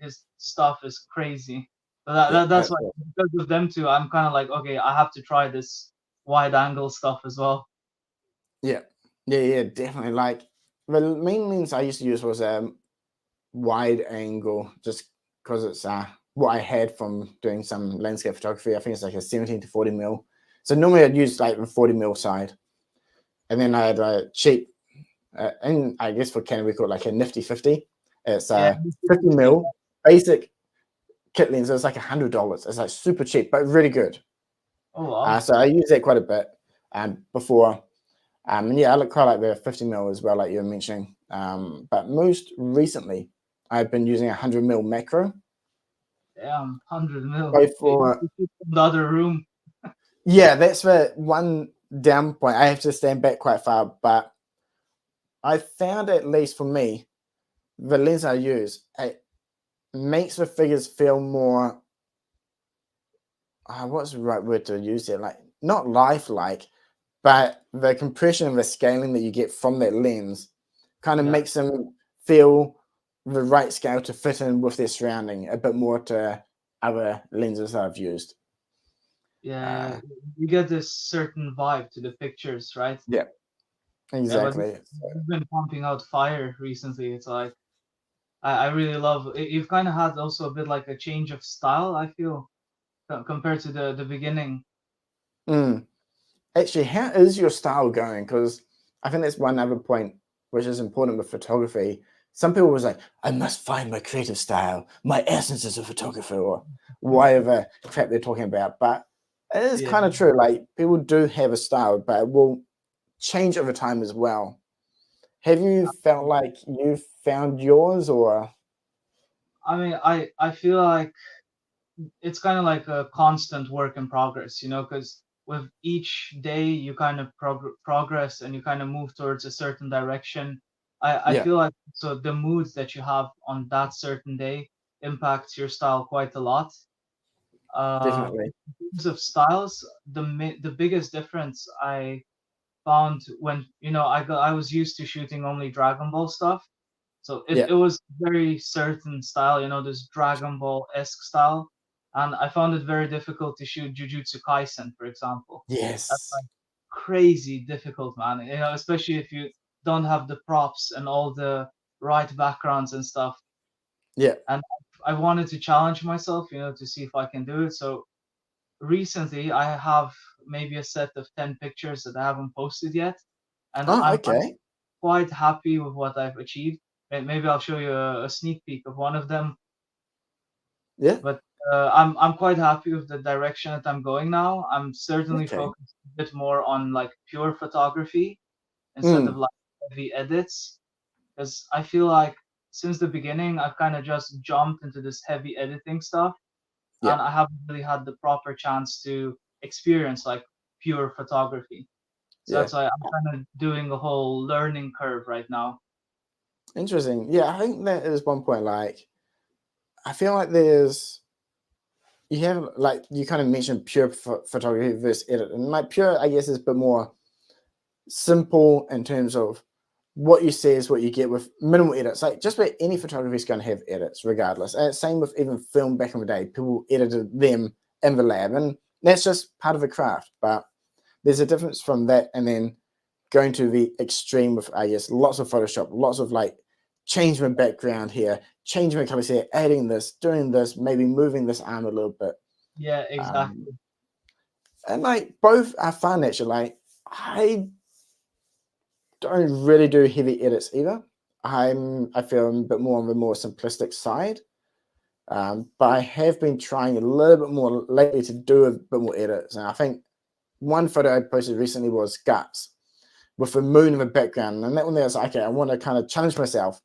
his stuff is crazy. But yeah, that's why, because of them two, I'm kind of like, okay, I have to try this wide angle stuff as well. yeah, yeah, definitely. Like the main lens I used to use was wide angle, just because it's what I had from doing some landscape photography. I think it's like a 17 to 40 mil. So normally I'd use like the 40 mil side, and then I had a cheap, and I guess for Canon we call it like a nifty 50. It's Yeah, 50 50. mil basic kit lens. It's like $100. It's like super cheap but really good. Oh wow. So I use that quite a bit before. And yeah, I look quite like the 50 mil as well, like you were mentioning. But most recently, I've been using 100 mil macro. Damn, 100 mil. Both You have for to shoot from the other room. yeah, that's the one down point. I have to stand back quite far, but I found, at least for me, the lens I use, it makes the figures feel more. What's the right word to use there? Like not lifelike, but the compression and the scaling that you get from that lens kind of Yeah, makes them feel the right scale to fit in with their surrounding a bit more to other lenses I've used. yeah. Uh, You get this certain vibe to the pictures, right? yeah, Yeah, but exactly. So, you've been pumping out fire recently. It's like I really love. You've kind of had also a bit like a change of style, I feel, compared to the beginning. mm. Actually, how is your style going? Because I think that's one other point which is important with photography. Some people was like, I must find my creative style, my essence as a photographer, or whatever crap they're talking about. But it is Yeah. kind of true. Like people do have a style, but it will change over time as well. Have you felt like you found yours, or I mean, I feel like it's kind of like a constant work in progress, because with each day you kind of progress and you kind of move towards a certain direction. I yeah, feel like so the moods that you have on that certain day impacts your style quite a lot. definitely, In terms of styles, the biggest difference I found when I was used to shooting only Dragon Ball stuff, so it, yeah, it was very certain style, this Dragon Ball-esque style, and I found it very difficult to shoot Jujutsu Kaisen, for example. That's yes, like crazy difficult, man. Especially if you don't have the props and all the right backgrounds and stuff. yeah, And I wanted to challenge myself, to see if I can do it. So recently, I have maybe a set of 10 pictures that I haven't posted yet, and oh, I'm okay, quite happy with what I've achieved. Maybe I'll show you a sneak peek of one of them. yeah, But I'm quite happy with the direction that I'm going now. I'm certainly okay, focused a bit more on like pure photography instead of mm, like heavy edits, because I feel like since the beginning I've kind of just jumped into this heavy editing stuff, yeah, and I haven't really had the proper chance to experience like pure photography. So yeah. that's why I'm kind of doing a whole learning curve right now. Interesting. Yeah, I think that is one point. Like, I feel like you have like you kind of mentioned pure photography versus edit, and like pure, I guess, is a bit more simple in terms of what you see is what you get with minimal edits. Like just about any photography is going to have edits, regardless. And same with even film back in the day, people edited them in the lab, and that's just part of the craft. But there's a difference from that and then going to the extreme with, I guess, lots of Photoshop, lots of like change my background here, change my colors here, adding this, doing this, maybe moving this arm a little bit. Yeah, Um, exactly. and like both are fun actually. Like I don't really do heavy edits either. I feel I'm a bit more on the more simplistic side. But I have been trying a little bit more lately to do a bit more edits. And I think one photo I posted recently was guts with the moon in the background. And that one there was like, okay, I want to kind of challenge myself.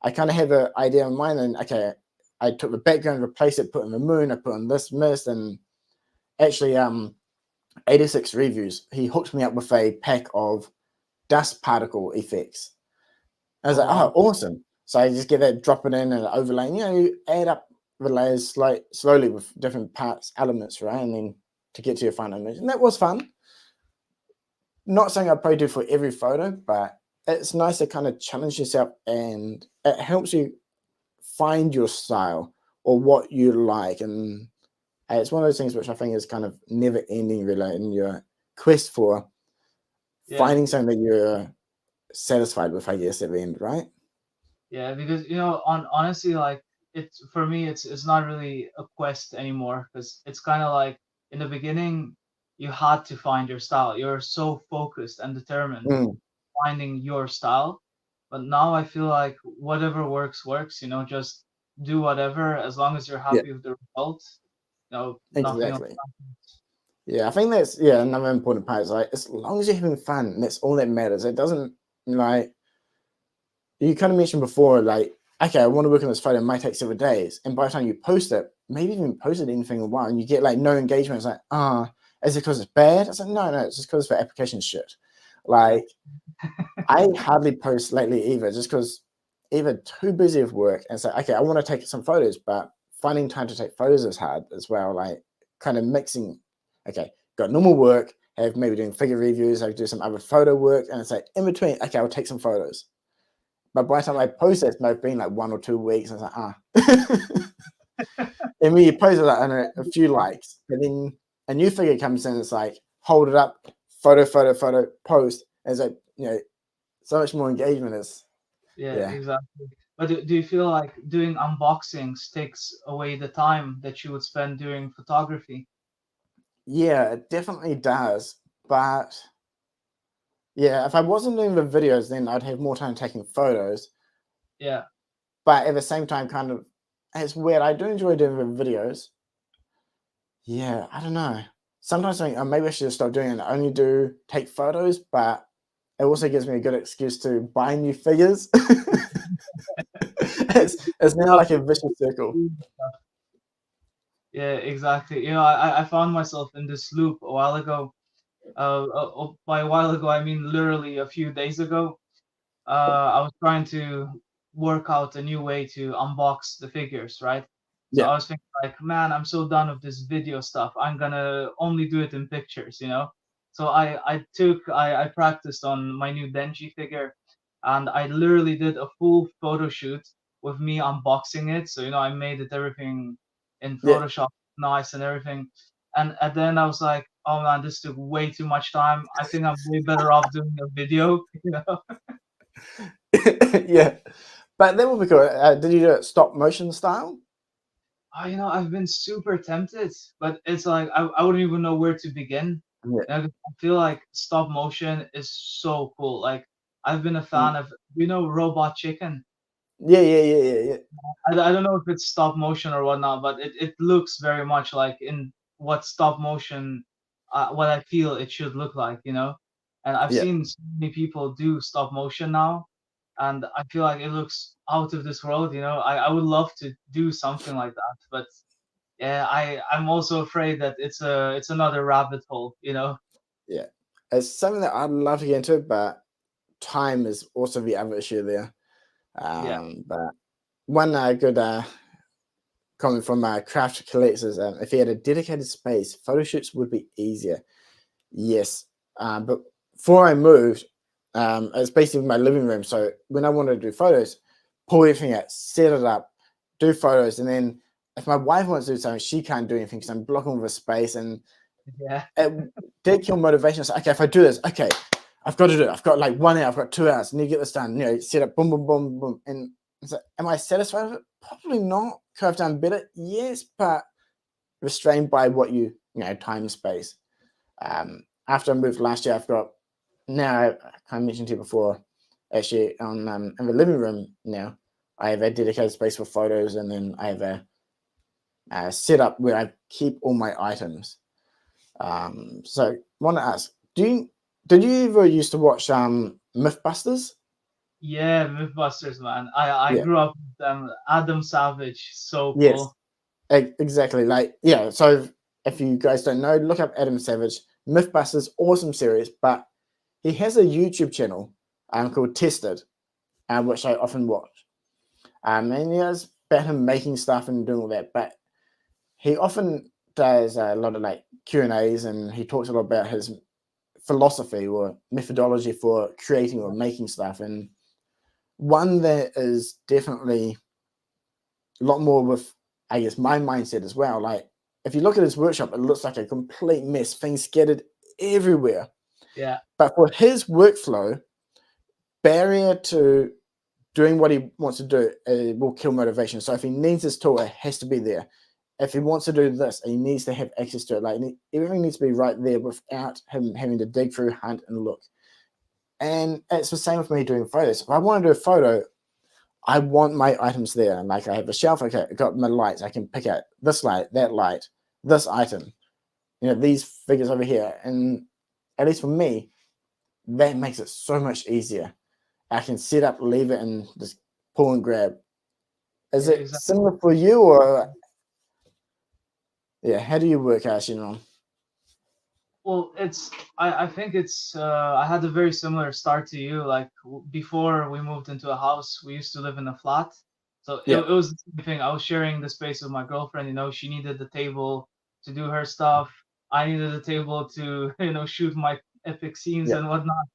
I kind of have an idea in mind, and okay, I took the background, replaced it, put in the moon, I put in this mist, and actually 86 reviews, he hooked me up with a pack of dust particle effects. I was Oh like, wow. oh, awesome. So I just get that, drop it in and overlay. You add up the layers slowly with different parts, elements, right? And then to get to your final image. And that was fun. Not saying I'd probably do for every photo, but it's nice to kind of challenge yourself, and it helps you find your style or what you like. And it's one of those things which I think is kind of never ending, really, in your quest for Yeah. finding something that you're satisfied with, I guess, at the end, right? Yeah, because on honestly, like it's for me, it's not really a quest anymore because it's kind of like in the beginning, you had to find your style. You're so focused and determined Mm, finding your style, but now I feel like whatever works works. Just do whatever as long as you're yeah, happy with the result. Nothing else. exactly. Yeah, I think that's another important part is like as long as you're having fun, that's all that matters. It doesn't like you kind of mentioned before, like, okay, I want to work on this photo, it might take several days. And by the time you post it, maybe even posted anything in a while, and you get like no engagement. It's like, is it because it's bad? I was like, no, it's just because the application shit. Yeah, Like, I hardly post lately either, just because either too busy with work and say, okay, I want to take some photos, but finding time to take photos is hard as well. Like, kind of mixing, okay, got normal work, have maybe doing figure reviews, I do some other photo work, and it's like in between, okay, I'll take some photos. But by the time I post it, it's been like 1 or 2 weeks. I was like, And when you post it, like, I don't know, a few likes, but then a new figure comes in, it's like, hold it up, photo, post. And it's like, so much more engagement is, yeah, yeah. exactly. But do you feel like doing unboxings takes away the time that you would spend doing photography? Yeah, it definitely does. But yeah, if I wasn't doing the videos, then I'd have more time taking photos. Yeah. But at the same time, kind of, it's weird. I do enjoy doing the videos. Yeah, I don't know. Sometimes I think, maybe I should just stop doing it and only take photos, but it also gives me a good excuse to buy new figures. It's now like a vicious circle. Yeah, exactly. I found myself in this loop a while ago. By a while ago, I mean literally a few days ago. I was trying to work out a new way to unbox the figures, right? So Yeah, I was thinking like, man, I'm so done with this video stuff. I'm gonna only do it in pictures. So I practiced on my new Denji figure, and I literally did a full photo shoot with me unboxing it. So I made it everything in yeah, Photoshop, nice and everything. And at the end, I was like, oh man, this took way too much time. I think I'm way better off doing a video. yeah. But that would be cool. Did you do it stop motion style? I've been super tempted, but it's like I wouldn't even know where to begin. Yeah. I feel like stop motion is so cool. Like I've been a Mm. fan of Robot Chicken. Yeah. I don't know if it's stop motion or whatnot, but it looks very much like in what stop motion, what I feel it should look like. And I've Yeah. seen so many people do stop motion now, and I feel like it looks out of this world. I would love to do something like that, but yeah, I'm also afraid that it's another rabbit hole. Yeah. It's something that I'd love to get into, but time is also the other issue there. Yeah, But one good comment from Craft Collectors, if he had a dedicated space, photo shoots would be easier. Yes. But before I moved, it's basically my living room. So when I wanted to do photos, pull everything out, set it up, do photos. And then if my wife wants to do something, she can't do anything because I'm blocking all the space. And yeah, it did kill motivation. So, okay, if I do this, okay, I've got to do it. I've got like 1 hour, I've got 2 hours, I need to get this done. Set up, boom, boom, boom, boom. And so, am I satisfied with it? Probably not. Could I've done better? Yes, but restrained by what time and space. After I moved last year, I've got now, I kind of mentioned to you before, actually, in the living room now, I have a dedicated space for photos, and then I have a setup where I keep all my items. So, I want to ask, did you ever used to watch Mythbusters? yeah. Mythbusters, man. I Yeah. grew up with them. Adam Savage, so Yes. cool. Exactly. Like, yeah. So, if you guys don't know, look up Adam Savage. Mythbusters, awesome series, but he has a YouTube channel called Tested, which I often watch. And he has about him making stuff and doing all that, but he often does a lot of like Q&As, and he talks a lot about his philosophy or methodology for creating or making stuff, and one that is definitely a lot more with, I guess, my mindset as well. Like, if you look at his workshop, it looks like a complete mess, things scattered everywhere. Yeah. But for his workflow, barrier to doing what he wants to do will kill motivation. So if he needs this tool, it has to be there. If he wants to do this, he needs to have access to it. Like, everything needs to be right there without him having to dig through, hunt, and look. And it's the same with me doing photos. If I want to do a photo, I want my items there. Like, I have a shelf, okay, I got my lights. I can pick out this light, that light, this item, these figures over here. And at least for me, that makes it so much easier. I can set up, leave it, and just pull and grab. Is it Exactly. similar for you, or how do you work, Shenron? Well, I think it's I had a very similar start to you. Like before we moved into a house, we used to live in a flat. So Yeah, it was the same thing. I was sharing the space with my girlfriend, she needed the table to do her stuff. I needed a table to, shoot my epic scenes yeah, and whatnot.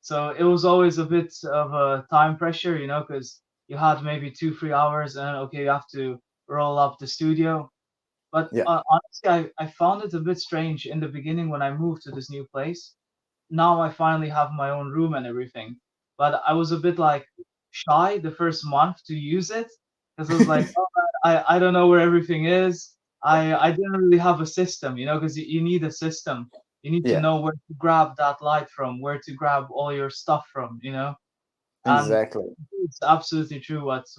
So it was always a bit of a time pressure, because you had maybe 2, 3 hours and okay, you have to roll up the studio. But yeah, honestly, I found it a bit strange in the beginning when I moved to this new place. Now I finally have my own room and everything. But I was a bit like shy the first month to use it because I was like, oh, man, I don't know where everything is. I didn't really have a system, because you need a system. You need to yeah, know where to grab that light from, where to grab all your stuff from. And exactly. it's absolutely true what's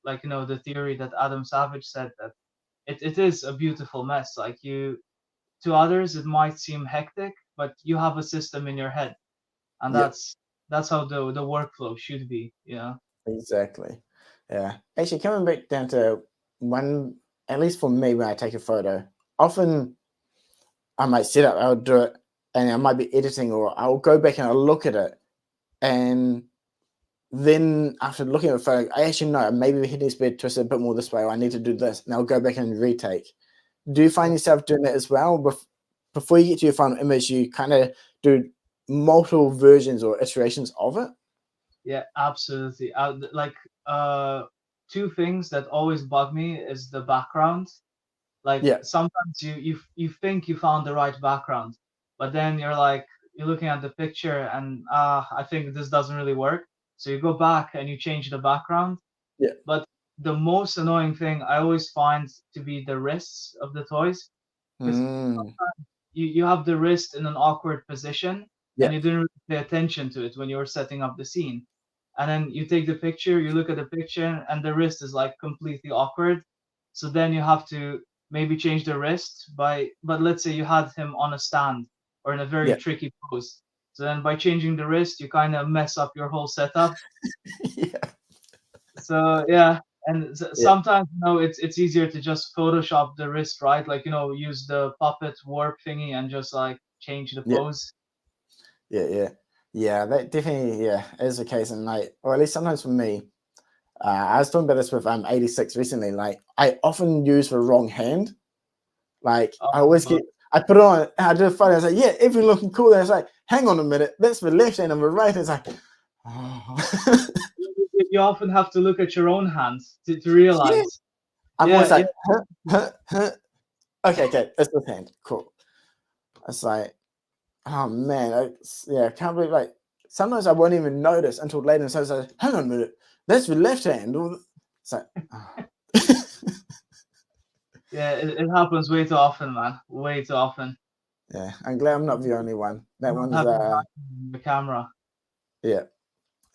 like, the theory that Adam Savage said that it is a beautiful mess. Like to others it might seem hectic, but you have a system in your head, and Yeah, that's how the workflow should be. exactly. Yeah. Actually, coming back down to one, at least for me, when I take a photo, often I might set up, I'll do it, and I might be editing, or I'll go back and I'll look at it, and then after looking at the photo, I actually know maybe the head needs to be twisted a bit more this way, or I need to do this, and I'll go back and retake. Do you find yourself doing that as well? Before you get to your final image, you kind of do multiple versions or iterations of it? Yeah, absolutely. Like two things that always bug me is the background. Like Yeah, sometimes you think you found the right background, but then you're looking at the picture and I think this doesn't really work. So you go back and you change the background. yeah. But the most annoying thing I always find to be the wrists of the toys, because Mm, you have the wrist in an awkward position yeah, and you didn't really pay attention to it when you were setting up the scene. And then you take the picture, you look at the picture, and the wrist is like completely awkward. So then you have to maybe change the wrist but let's say you had him on a stand or in a very yeah, tricky pose. So then by changing the wrist, you kind of mess up your whole setup. yeah, So yeah, and yeah, sometimes it's easier to just Photoshop the wrist, right? Like use the puppet warp thingy and just like change the yeah, pose. yeah. Yeah, that definitely, is the case. And like, or at least sometimes for me, I was talking about this with 86 recently. Like, I often use the wrong hand. Like, I always Uh, I put it on, I did a photo, I was like, yeah, everything looking cool. And it's like, hang on a minute, that's the left hand and the right hand. It's like, oh. you often have to look at your own hands to Yeah. realize. I'm always Yeah, yeah, like, huh, huh, huh. Okay, it's this hand. Cool. It's like, oh man, I can't believe, like, sometimes I won't even notice until later. And so it's like, hang on a minute, that's the left hand. It's like, oh. yeah. It happens way too often, man. Way too often. Yeah, I'm glad I'm not the only one. That Not one's, having the camera. yeah,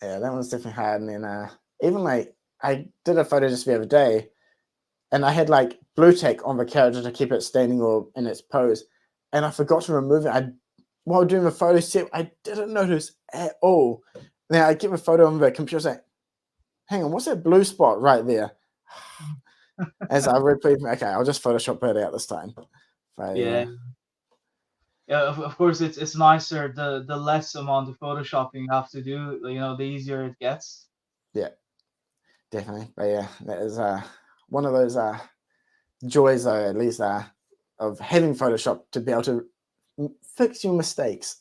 that one's definitely hard. And then, even like, I did a photo just the other day, and I had like blue tack on the character to keep it standing or in its pose, and I forgot to remove it. While doing the photo set, I didn't notice at all. Now I get the photo on the computer, like, hang on, what's that blue spot right there? As I repeat, okay, I'll just Photoshop that out this time. But Yeah, yeah. Of course, it's nicer the less amount of photoshopping you have to do. The easier it gets. yeah, definitely. But yeah, that is one of those joys, though, at least of having Photoshop to be able to fix your mistakes.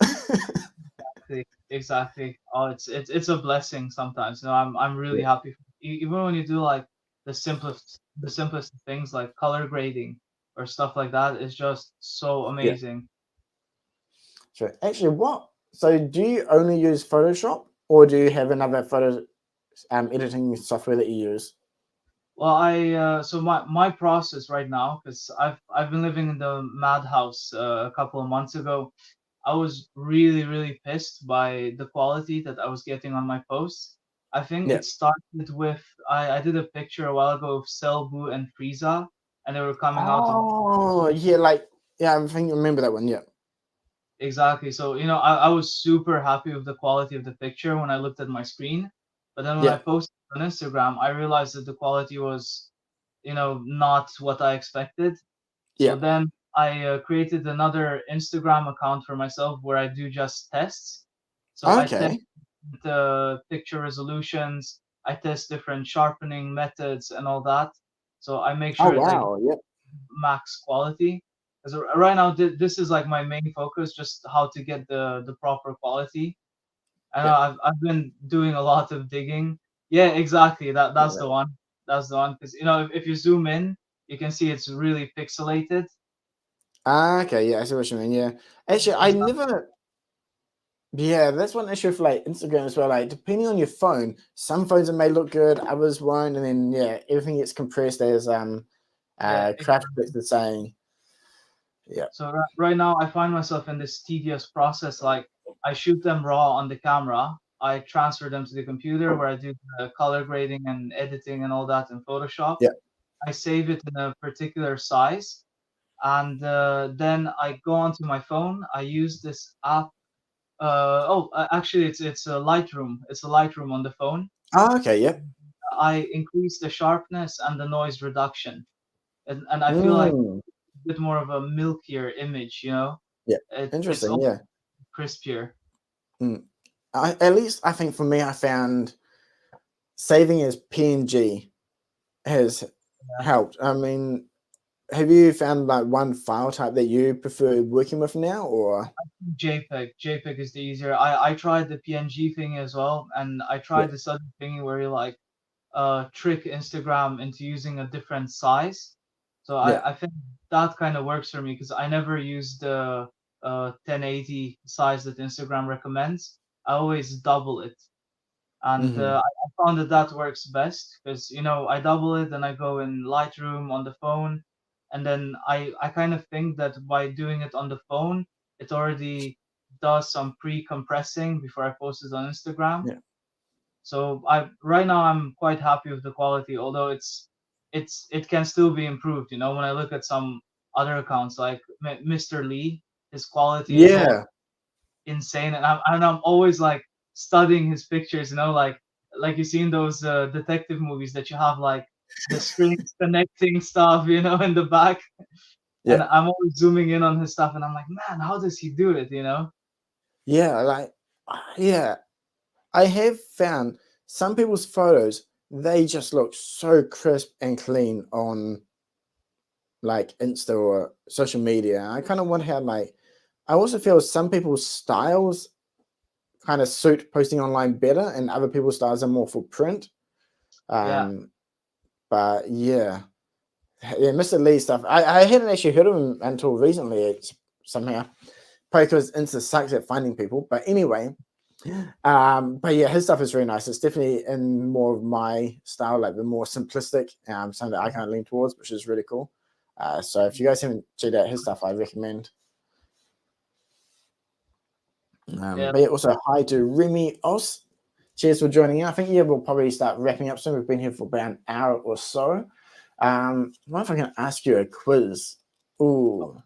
Exactly. Oh, it's a blessing sometimes. I'm really Yeah, happy. Even when you do like the simplest things like color grading or stuff like that, is just so yeah. amazing. Sure. Actually, what? So, do you only use Photoshop, or do you have another photo editing software that you use? Well, my process right now, because I've been living in the madhouse a couple of months ago. I was really, really pissed by the quality that I was getting on my posts. I think Yeah. it started with I did a picture a while ago of Selbu and Frieza, and they were coming out of Oh, yeah. Like, yeah. I think you remember that one. Yeah. exactly. So, I was super happy with the quality of the picture when I looked at my screen. But then when I Yeah. posted on Instagram, I realized that the quality was, not what I expected. So Yeah. then I created another Instagram account for myself where I do just tests. So I test Okay. the picture resolutions, I test different sharpening methods and all that. So I make Oh sure it's like wow. Yep. max quality. Because right now this is like my main focus, just how to get the proper quality. I know Yep. I've been doing a lot of digging. Yeah, exactly. That's Yeah. the one. That's the one. Because if you zoom in, you can see it's really pixelated. Okay. Yeah. I see what you mean. Yeah. Actually, I Exactly. never. Yeah, that's one issue for like Instagram as well. Like, depending on your phone, some phones it may look good, others won't, and then yeah, everything gets compressed as Yeah. craft bits are saying. Yeah. So right now I find myself in this tedious process. Like I shoot them raw on the camera. I transfer them to the computer where I do the color grading and editing and all that in Photoshop. Yeah. I save it in a particular size, and then I go onto my phone. I use this app. Actually, it's a Lightroom. It's a Lightroom on the phone. Oh, okay. Yep. I increase the sharpness and the noise reduction, and I feel like Mm. a bit more of a milkier image. Yeah. It's Interesting. Yeah. crispier. Mm. At least I think for me, I found saving as PNG has Yeah. helped. I mean, have you found like one file type that you prefer working with now, or? JPEG. JPEG is the easier. I tried the PNG thing as well, and I Yeah. tried this other thing where you like trick Instagram into using a different size. So Yeah. I think that kind of works for me because I never use the 1080 size that Instagram recommends. I always double it. And Hmm. I found that that works best because I double it and I go in Lightroom on the phone, and then I kind of think that by doing it on the phone, it already does some pre-compressing before I post it on Instagram. Yeah. So I right now I'm quite happy with the quality, although it can still be improved. When I look at some other accounts like Mr. Lee, his quality is all Yeah. insane, and I'm always like studying his pictures, like you see in those detective movies that you have like the strings connecting stuff, in the back, and Yeah. I'm always zooming in on his stuff, and I'm like, man, how does he do it? Yeah. Like, yeah. I have found some people's photos, they just look so crisp and clean on like Insta or social media. I kind of wonder how, like, I also feel some people's styles kind of suit posting online better and other people's styles are more for print. Yeah, Um, but yeah, Mr. Lee stuff. I hadn't actually heard of him until recently. It's somehow probably because Insta sucks at finding people. But anyway, but yeah, his stuff is very nice. It's definitely in more of my style, like the more simplistic, something that I kind of lean towards, which is really cool. So if you guys haven't checked out his stuff, I recommend. yeah, But yeah, also hi to Remy Os. Cheers for joining in. I think yeah, we'll probably start wrapping up soon. We've been here for about an hour or so. What if I can ask you a quiz? Ooh,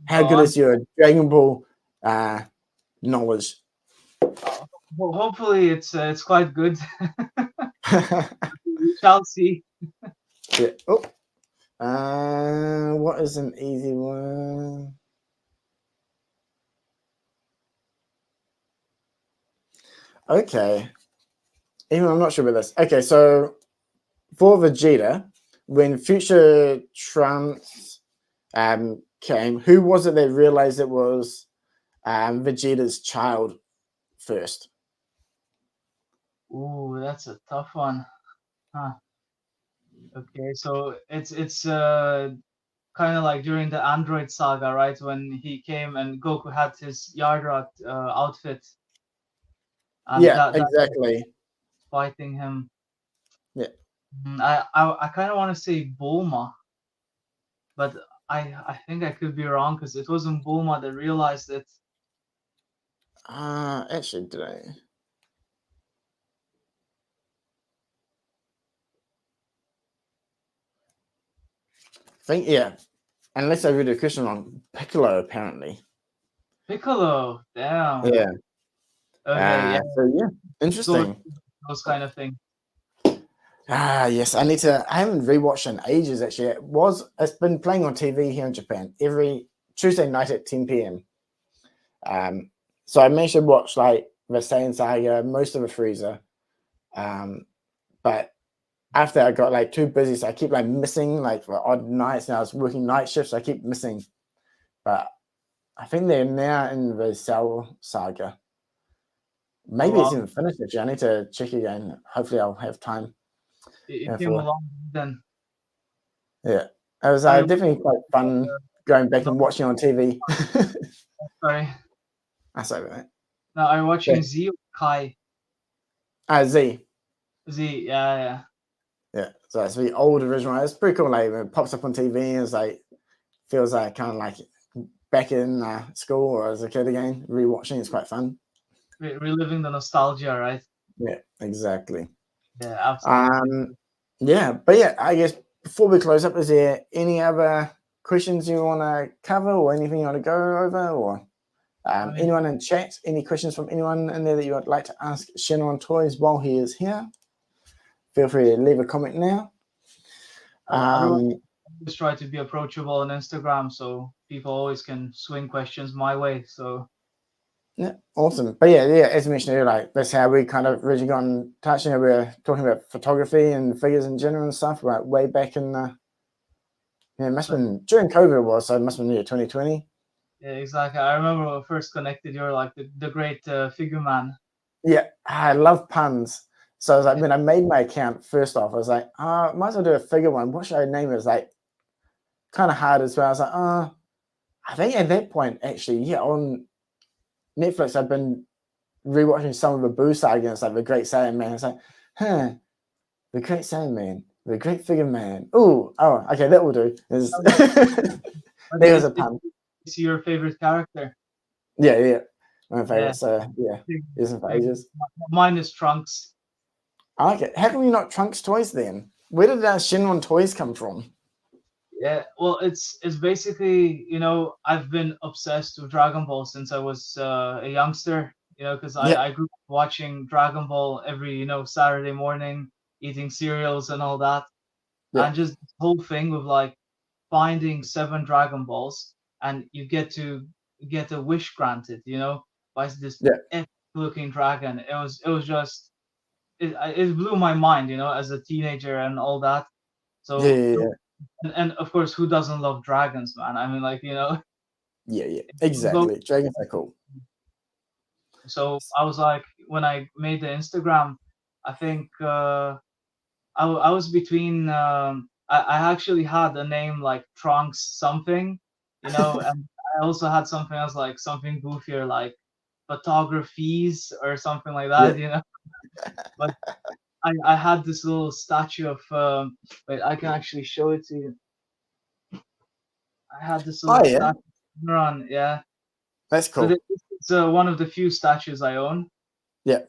how go good on. is your Dragon Ball knowledge? Well, hopefully it's quite good. We shall see. Yeah. Oh, what is an easy one? Okay. Even I'm not sure about this. Okay, so for Vegeta, when future Trunks came, who was it that realized it was Vegeta's child first? Ooh, that's a tough one. Huh. Okay, so it's kind of like during the Android saga, right? When he came and Goku had his yard rat outfit, and Yeah, that exactly. fighting him. Yeah. I kind of want to say Bulma, but I think I could be wrong because it wasn't Bulma that realized it. Actually, did I? Think yeah. Unless I read the question wrong, Piccolo apparently. Piccolo, damn. Yeah. Okay, yeah, So yeah, those interesting. those kind of things. Yes, I need to. I haven't rewatched in ages. Actually, it's been playing on TV here in Japan every Tuesday night at 10 p.m. So I managed to watch like the Saiyan Saga, most of the Frieza. But after I got like too busy, so I keep like missing like for odd nights. And I was working night shifts, so I keep missing. But I think they're now in the Cell Saga. Oh Maybe it's wow, even finished. Actually, I need to check again. Hopefully, I'll have time. it came For along then. yeah, it was I definitely quite fun going back and watching on TV. sorry. That's over that. Now are you Yeah. watching Z or Kai? Z. Z, yeah. Yeah, so it's the old original. It's pretty cool. Like when it pops up on TV, and it's like feels like kind of like back in school or as a kid again. Rewatching is quite fun. Reliving the nostalgia, right? Yeah, exactly. Yeah, absolutely. Yeah, but yeah, I guess before we close up, is there any other questions you want to cover or anything you want to go over, or I mean, anyone in chat? Any questions from anyone in there that you would like to ask Shenron while he is here? Feel free to leave a comment now. otherwise, I always try to be approachable on Instagram, so people always can swing questions my way. So Yeah, awesome. But yeah, as I mentioned earlier, like that's how we kind of originally got in touch. We're talking about photography and figures in general and stuff. Right, way back in it must have been during COVID. It was so it must have been 2020. yeah, exactly. I remember when we first connected. You're like the great figure man. Yeah, I love puns. So I was like, when I made my account first off, I was like, might as well do a figure one. What should I name it? It's like kind of hard as well. I was like, I think at that point, actually, yeah, on Netflix, I've been rewatching some of the Boo saga. It's like the Great Saiyan Man. It's like, the Great Saiyan Man, the Great Figure Man. Oh, okay, that will do. There was a pun. Is your favorite character? Yeah, my Yeah. favorite. So yeah, isn't for ages. Mine is Trunks. I like it. How come you're not Trunks Toys then? Where did Shenron come from? Yeah, well, it's basically, I've been obsessed with Dragon Ball since I was a youngster, because Yeah, I grew up watching Dragon Ball every, Saturday morning, eating cereals and all that. yeah, And just this whole thing with like finding 7 Dragon Balls and you get a wish granted, by this yeah, epic looking dragon. It was just it blew my mind, as a teenager and all that. yeah, So yeah, and of course, who doesn't love dragons, man? I mean, like, yeah. go. Exactly. Dragons are cool. So I was like, when I made the Instagram, I think I was between. I actually had a name like Trunks something, and I also had something else like something goofier like photographies or something like Yeah. that. But I had this little statue of. Wait, I can actually show it to you. I had this Oh little yeah, statue on, yeah. that's So cool. this is one of the few statues I own, Yeah,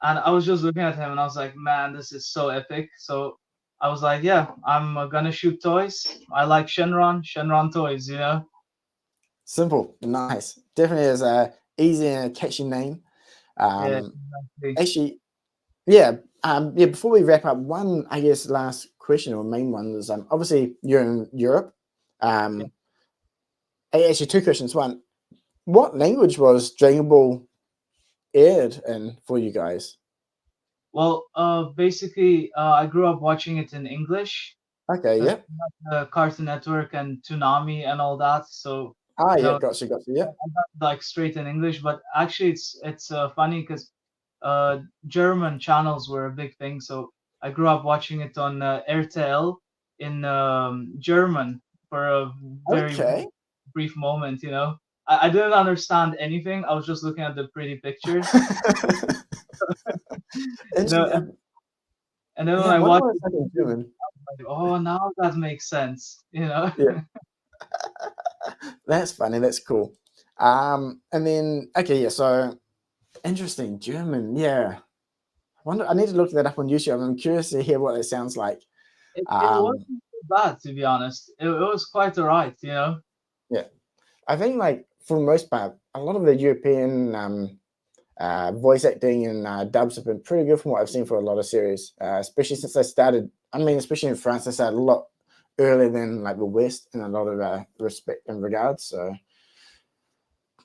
and I was just looking at him, and I was like, man, this is so epic. So I was like, yeah, I'm gonna shoot toys. I like Shenron toys, simple, nice. Definitely is a easy and catchy name. Yeah, Um, exactly. actually, yeah, yeah. Before we wrap up, one I guess last question or main one is obviously you're in Europe. Yeah. Actually, two questions. One, what language was Dragon Ball aired in for you guys? Well, basically, I grew up watching it in English, Okay, because yeah. the Cartoon Network and Toonami and all that. So Ah, you yeah, know, gotcha, I yeah. got like straight in English, but actually it's funny because German channels were a big thing. So I grew up watching it on RTL in German for a very Okay. brief moment. I didn't understand anything. I was just looking at the pretty pictures. you know, and, Interesting. and then when Yeah, I I wonder watched what it, it's like in German. like, oh, now that makes sense. Yeah, that's funny. That's cool. And then okay, yeah. So interesting, German. Yeah, I wonder. I need to look that up on YouTube. I'm curious to hear what it sounds like. It Um, wasn't so bad, to be honest. It was quite alright. yeah, I think like for the most part, a lot of the European voice acting and dubs have been pretty good from what I've seen for a lot of series, especially since they started. I mean, especially in France, they started a lot earlier than like the West in a lot of respect and regards. So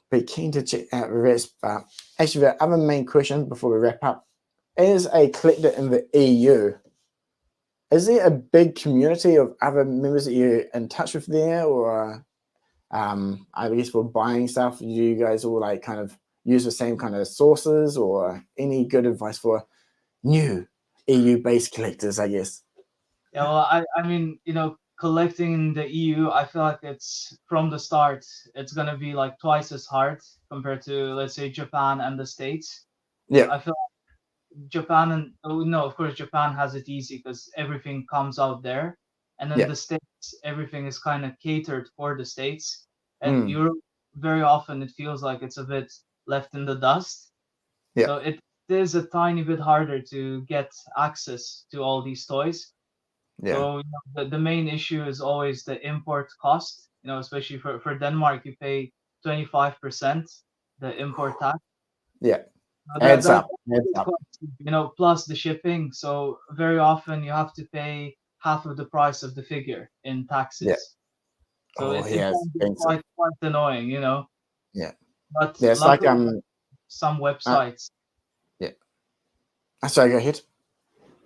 be keen to check out the rest. But actually, the other main question before we wrap up is a collector in the EU. Is there a big community of other members that you're in touch with there, or I guess for buying stuff, do you guys all like kind of use the same kind of sources, or any good advice for new EU-based collectors? I guess. Yeah, well, I mean, collecting in the EU, I feel like it's from the start, it's gonna be like twice as hard compared to, let's say, Japan and the States. Because Yeah, I feel like Japan and oh no, of course, Japan has it easy because everything comes out there, and then yeah, the States, everything is kind of catered for the States, and mm, Europe, very often it feels like it's a bit left in the dust. yeah, So it is a tiny bit harder to get access to all these toys. yeah, So the main issue is always the import cost. Especially for Denmark, you pay 25% the import tax. yeah. That Adds that up. Adds is up. quite steep, plus the shipping. So very often you have to pay half of the price of the figure in Yeah. taxes. So Oh, it yeah, it's can be expensive. quite annoying. Yeah, But yeah. It's like luckily, some uh, websites, yeah. Sorry, go ahead.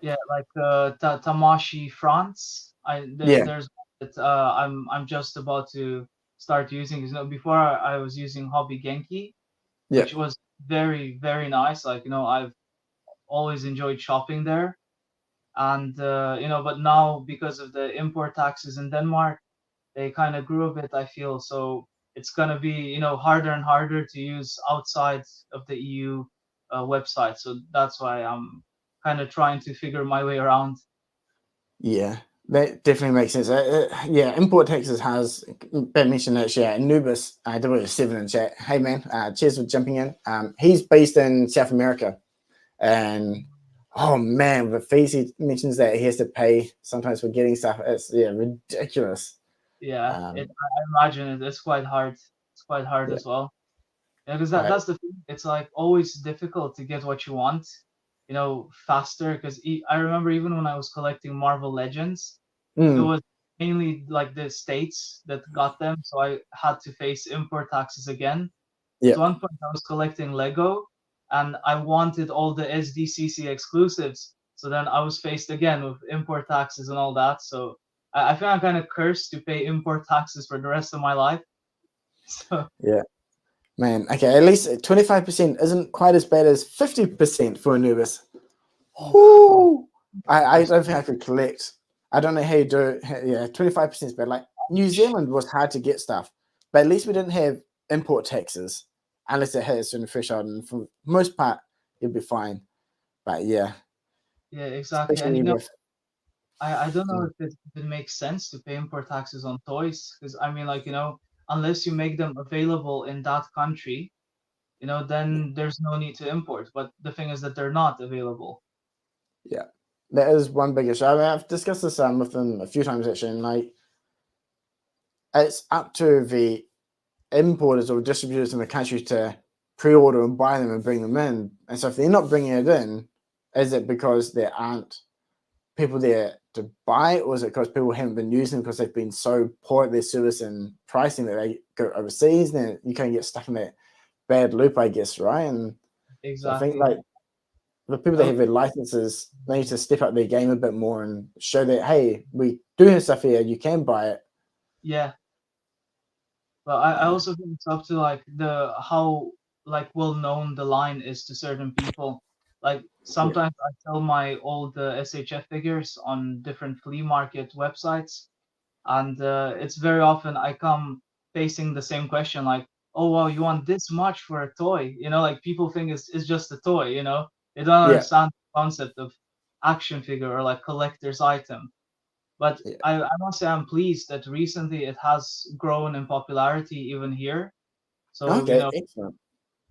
yeah, like Tamashi France. Yeah, There's that I'm just about to start using. Before I was using Hobby Genki, yeah, which was very very nice. Like I've always enjoyed shopping there, and but now because of the import taxes in Denmark, they kind of grew a bit. I feel so it's gonna be harder and harder to use outside of the EU website. So that's why I'm kind of trying to figure my way around. yeah. That definitely makes sense. Yeah, import taxes has Ben mentioned that. Yeah, Anubis, W7 in chat. Hey man, cheers for jumping in. He's based in South America, and oh man, the fees he mentions that he has to pay sometimes for getting stuff. It's ridiculous. Yeah, Um, I imagine it's quite hard. It's quite hard yeah, as well. Yeah, because right. that's the thing. It's like always difficult to get what you want, faster. Because I remember even when I was collecting Marvel Legends, it Mm, was mainly like the states that got them, so I had to face import taxes again. yeah, At one point, I was collecting Lego, and I wanted all the SDCC exclusives. So then I was faced again with import taxes and all that. So I feel I'm kind of cursed to pay import taxes for the rest of my life. So yeah. Man, okay, at least 25% isn't quite as bad as 50% for Anubis. oof, Whoo! I that's don't think I could collect. I don't know how you do it. Yeah, 25% is bad. Like New Zealand was hard to get stuff, but at least we didn't have import taxes unless it had a certain threshold. And for most part, you'd be fine. But yeah, yeah, exactly. And especially with. I don't know Mm, if it makes sense to pay import taxes on toys because I mean, like, unless you make them available in that country, yeah, then there's no need to import. But the thing is that they're not available. yeah, that is one big issue. I mean, I've discussed this with them a few times actually, and like it's up to the importers or distributors in the country to pre-order and buy them and bring them in. And so if they're not bringing it in, is it because there aren't people there to buy, or is it because people haven't been using them because they've been so poor at their service and pricing that they go overseas? Then you kind of get stuck in that bad loop, I guess, right? And so I think Exactly. like the people that have their licenses, they need to step up their game a bit more and show that, hey, we do have stuff here, you can buy it. Yeah. But I also think it's up to like how like well known the line is to certain people. Like sometimes I sell my old SHF figures on different flea market websites, and it's very often I come facing the same question like, oh wow, you want this much for a toy? You know, like people think it's just a toy. You know, they don't Yeah, understand the concept of action figure or like collector's item. But yeah. I must say I'm pleased that recently it has grown in popularity even here. So Okay, excellent.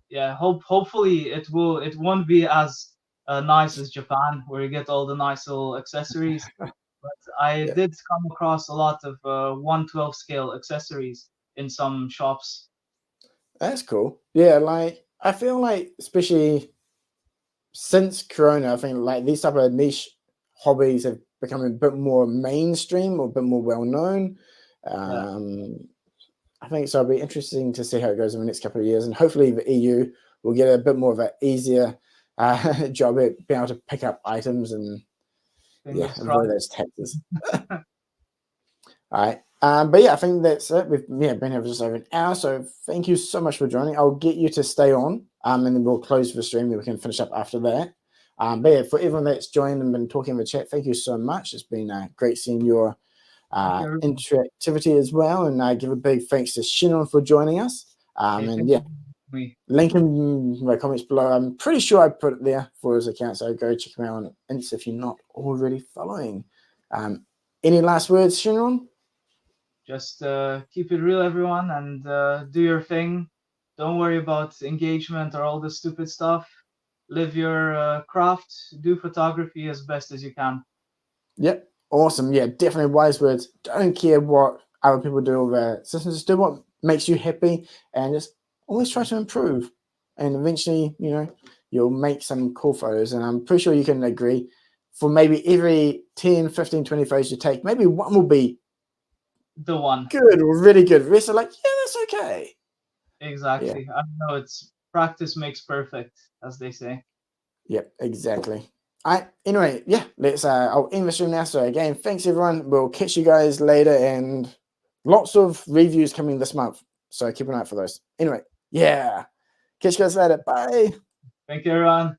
yeah, hopefully it won't be as nice as Japan where you get all the nice little accessories. But I Yeah, did come across a lot of 1/12 scale accessories in some shops. that's cool. Yeah, like I feel like, especially since Corona, I think like these type of niche hobbies have become a bit more mainstream or a bit more well known. Yeah, Um, I think so. It'll be interesting to see how it goes in the next couple of years, and hopefully the EU will get a bit more of an easier job at being able to pick up items and fingers avoid crossed. those taxes. All right. But yeah, I think that's it. We've been here for just over an hour, so thank you so much for joining. I'll get you to stay on, and then we'll close the stream, and we can finish up after that. But yeah, for everyone that's joined and been talking in the chat, thank you so much. It's been great seeing your Thank you, everyone. interactivity as well, and give a big thanks to Shenron for joining us. Hey, And thank yeah, you for me. link in my comments below. I'm pretty sure I put it there for his account, so go check him out on Insta if you're not already following. Any last words, Shenron? Just keep it real, everyone, and do your thing. Don't worry about engagement or all the stupid stuff. Live your craft. Do photography as best as you can. Yep. Awesome. Yeah, definitely wise words. Don't care what other people do with their systems. Just do what makes you happy and just always try to improve. And eventually, you'll make some cool photos. And I'm pretty sure you can agree for maybe every 10, 15, 20 photos you take, maybe one will be The one. good or really good. The rest are like, yeah, that's okay. Yeah. Exactly. I know it's practice makes perfect, as they say. Yep, exactly. All right. Anyway, yeah, I'll end the stream now. So again, thanks everyone. We'll catch you guys later, and lots of reviews coming this month. So keep an eye out for those. Anyway, yeah. Catch you guys later. Bye. Thank you, everyone.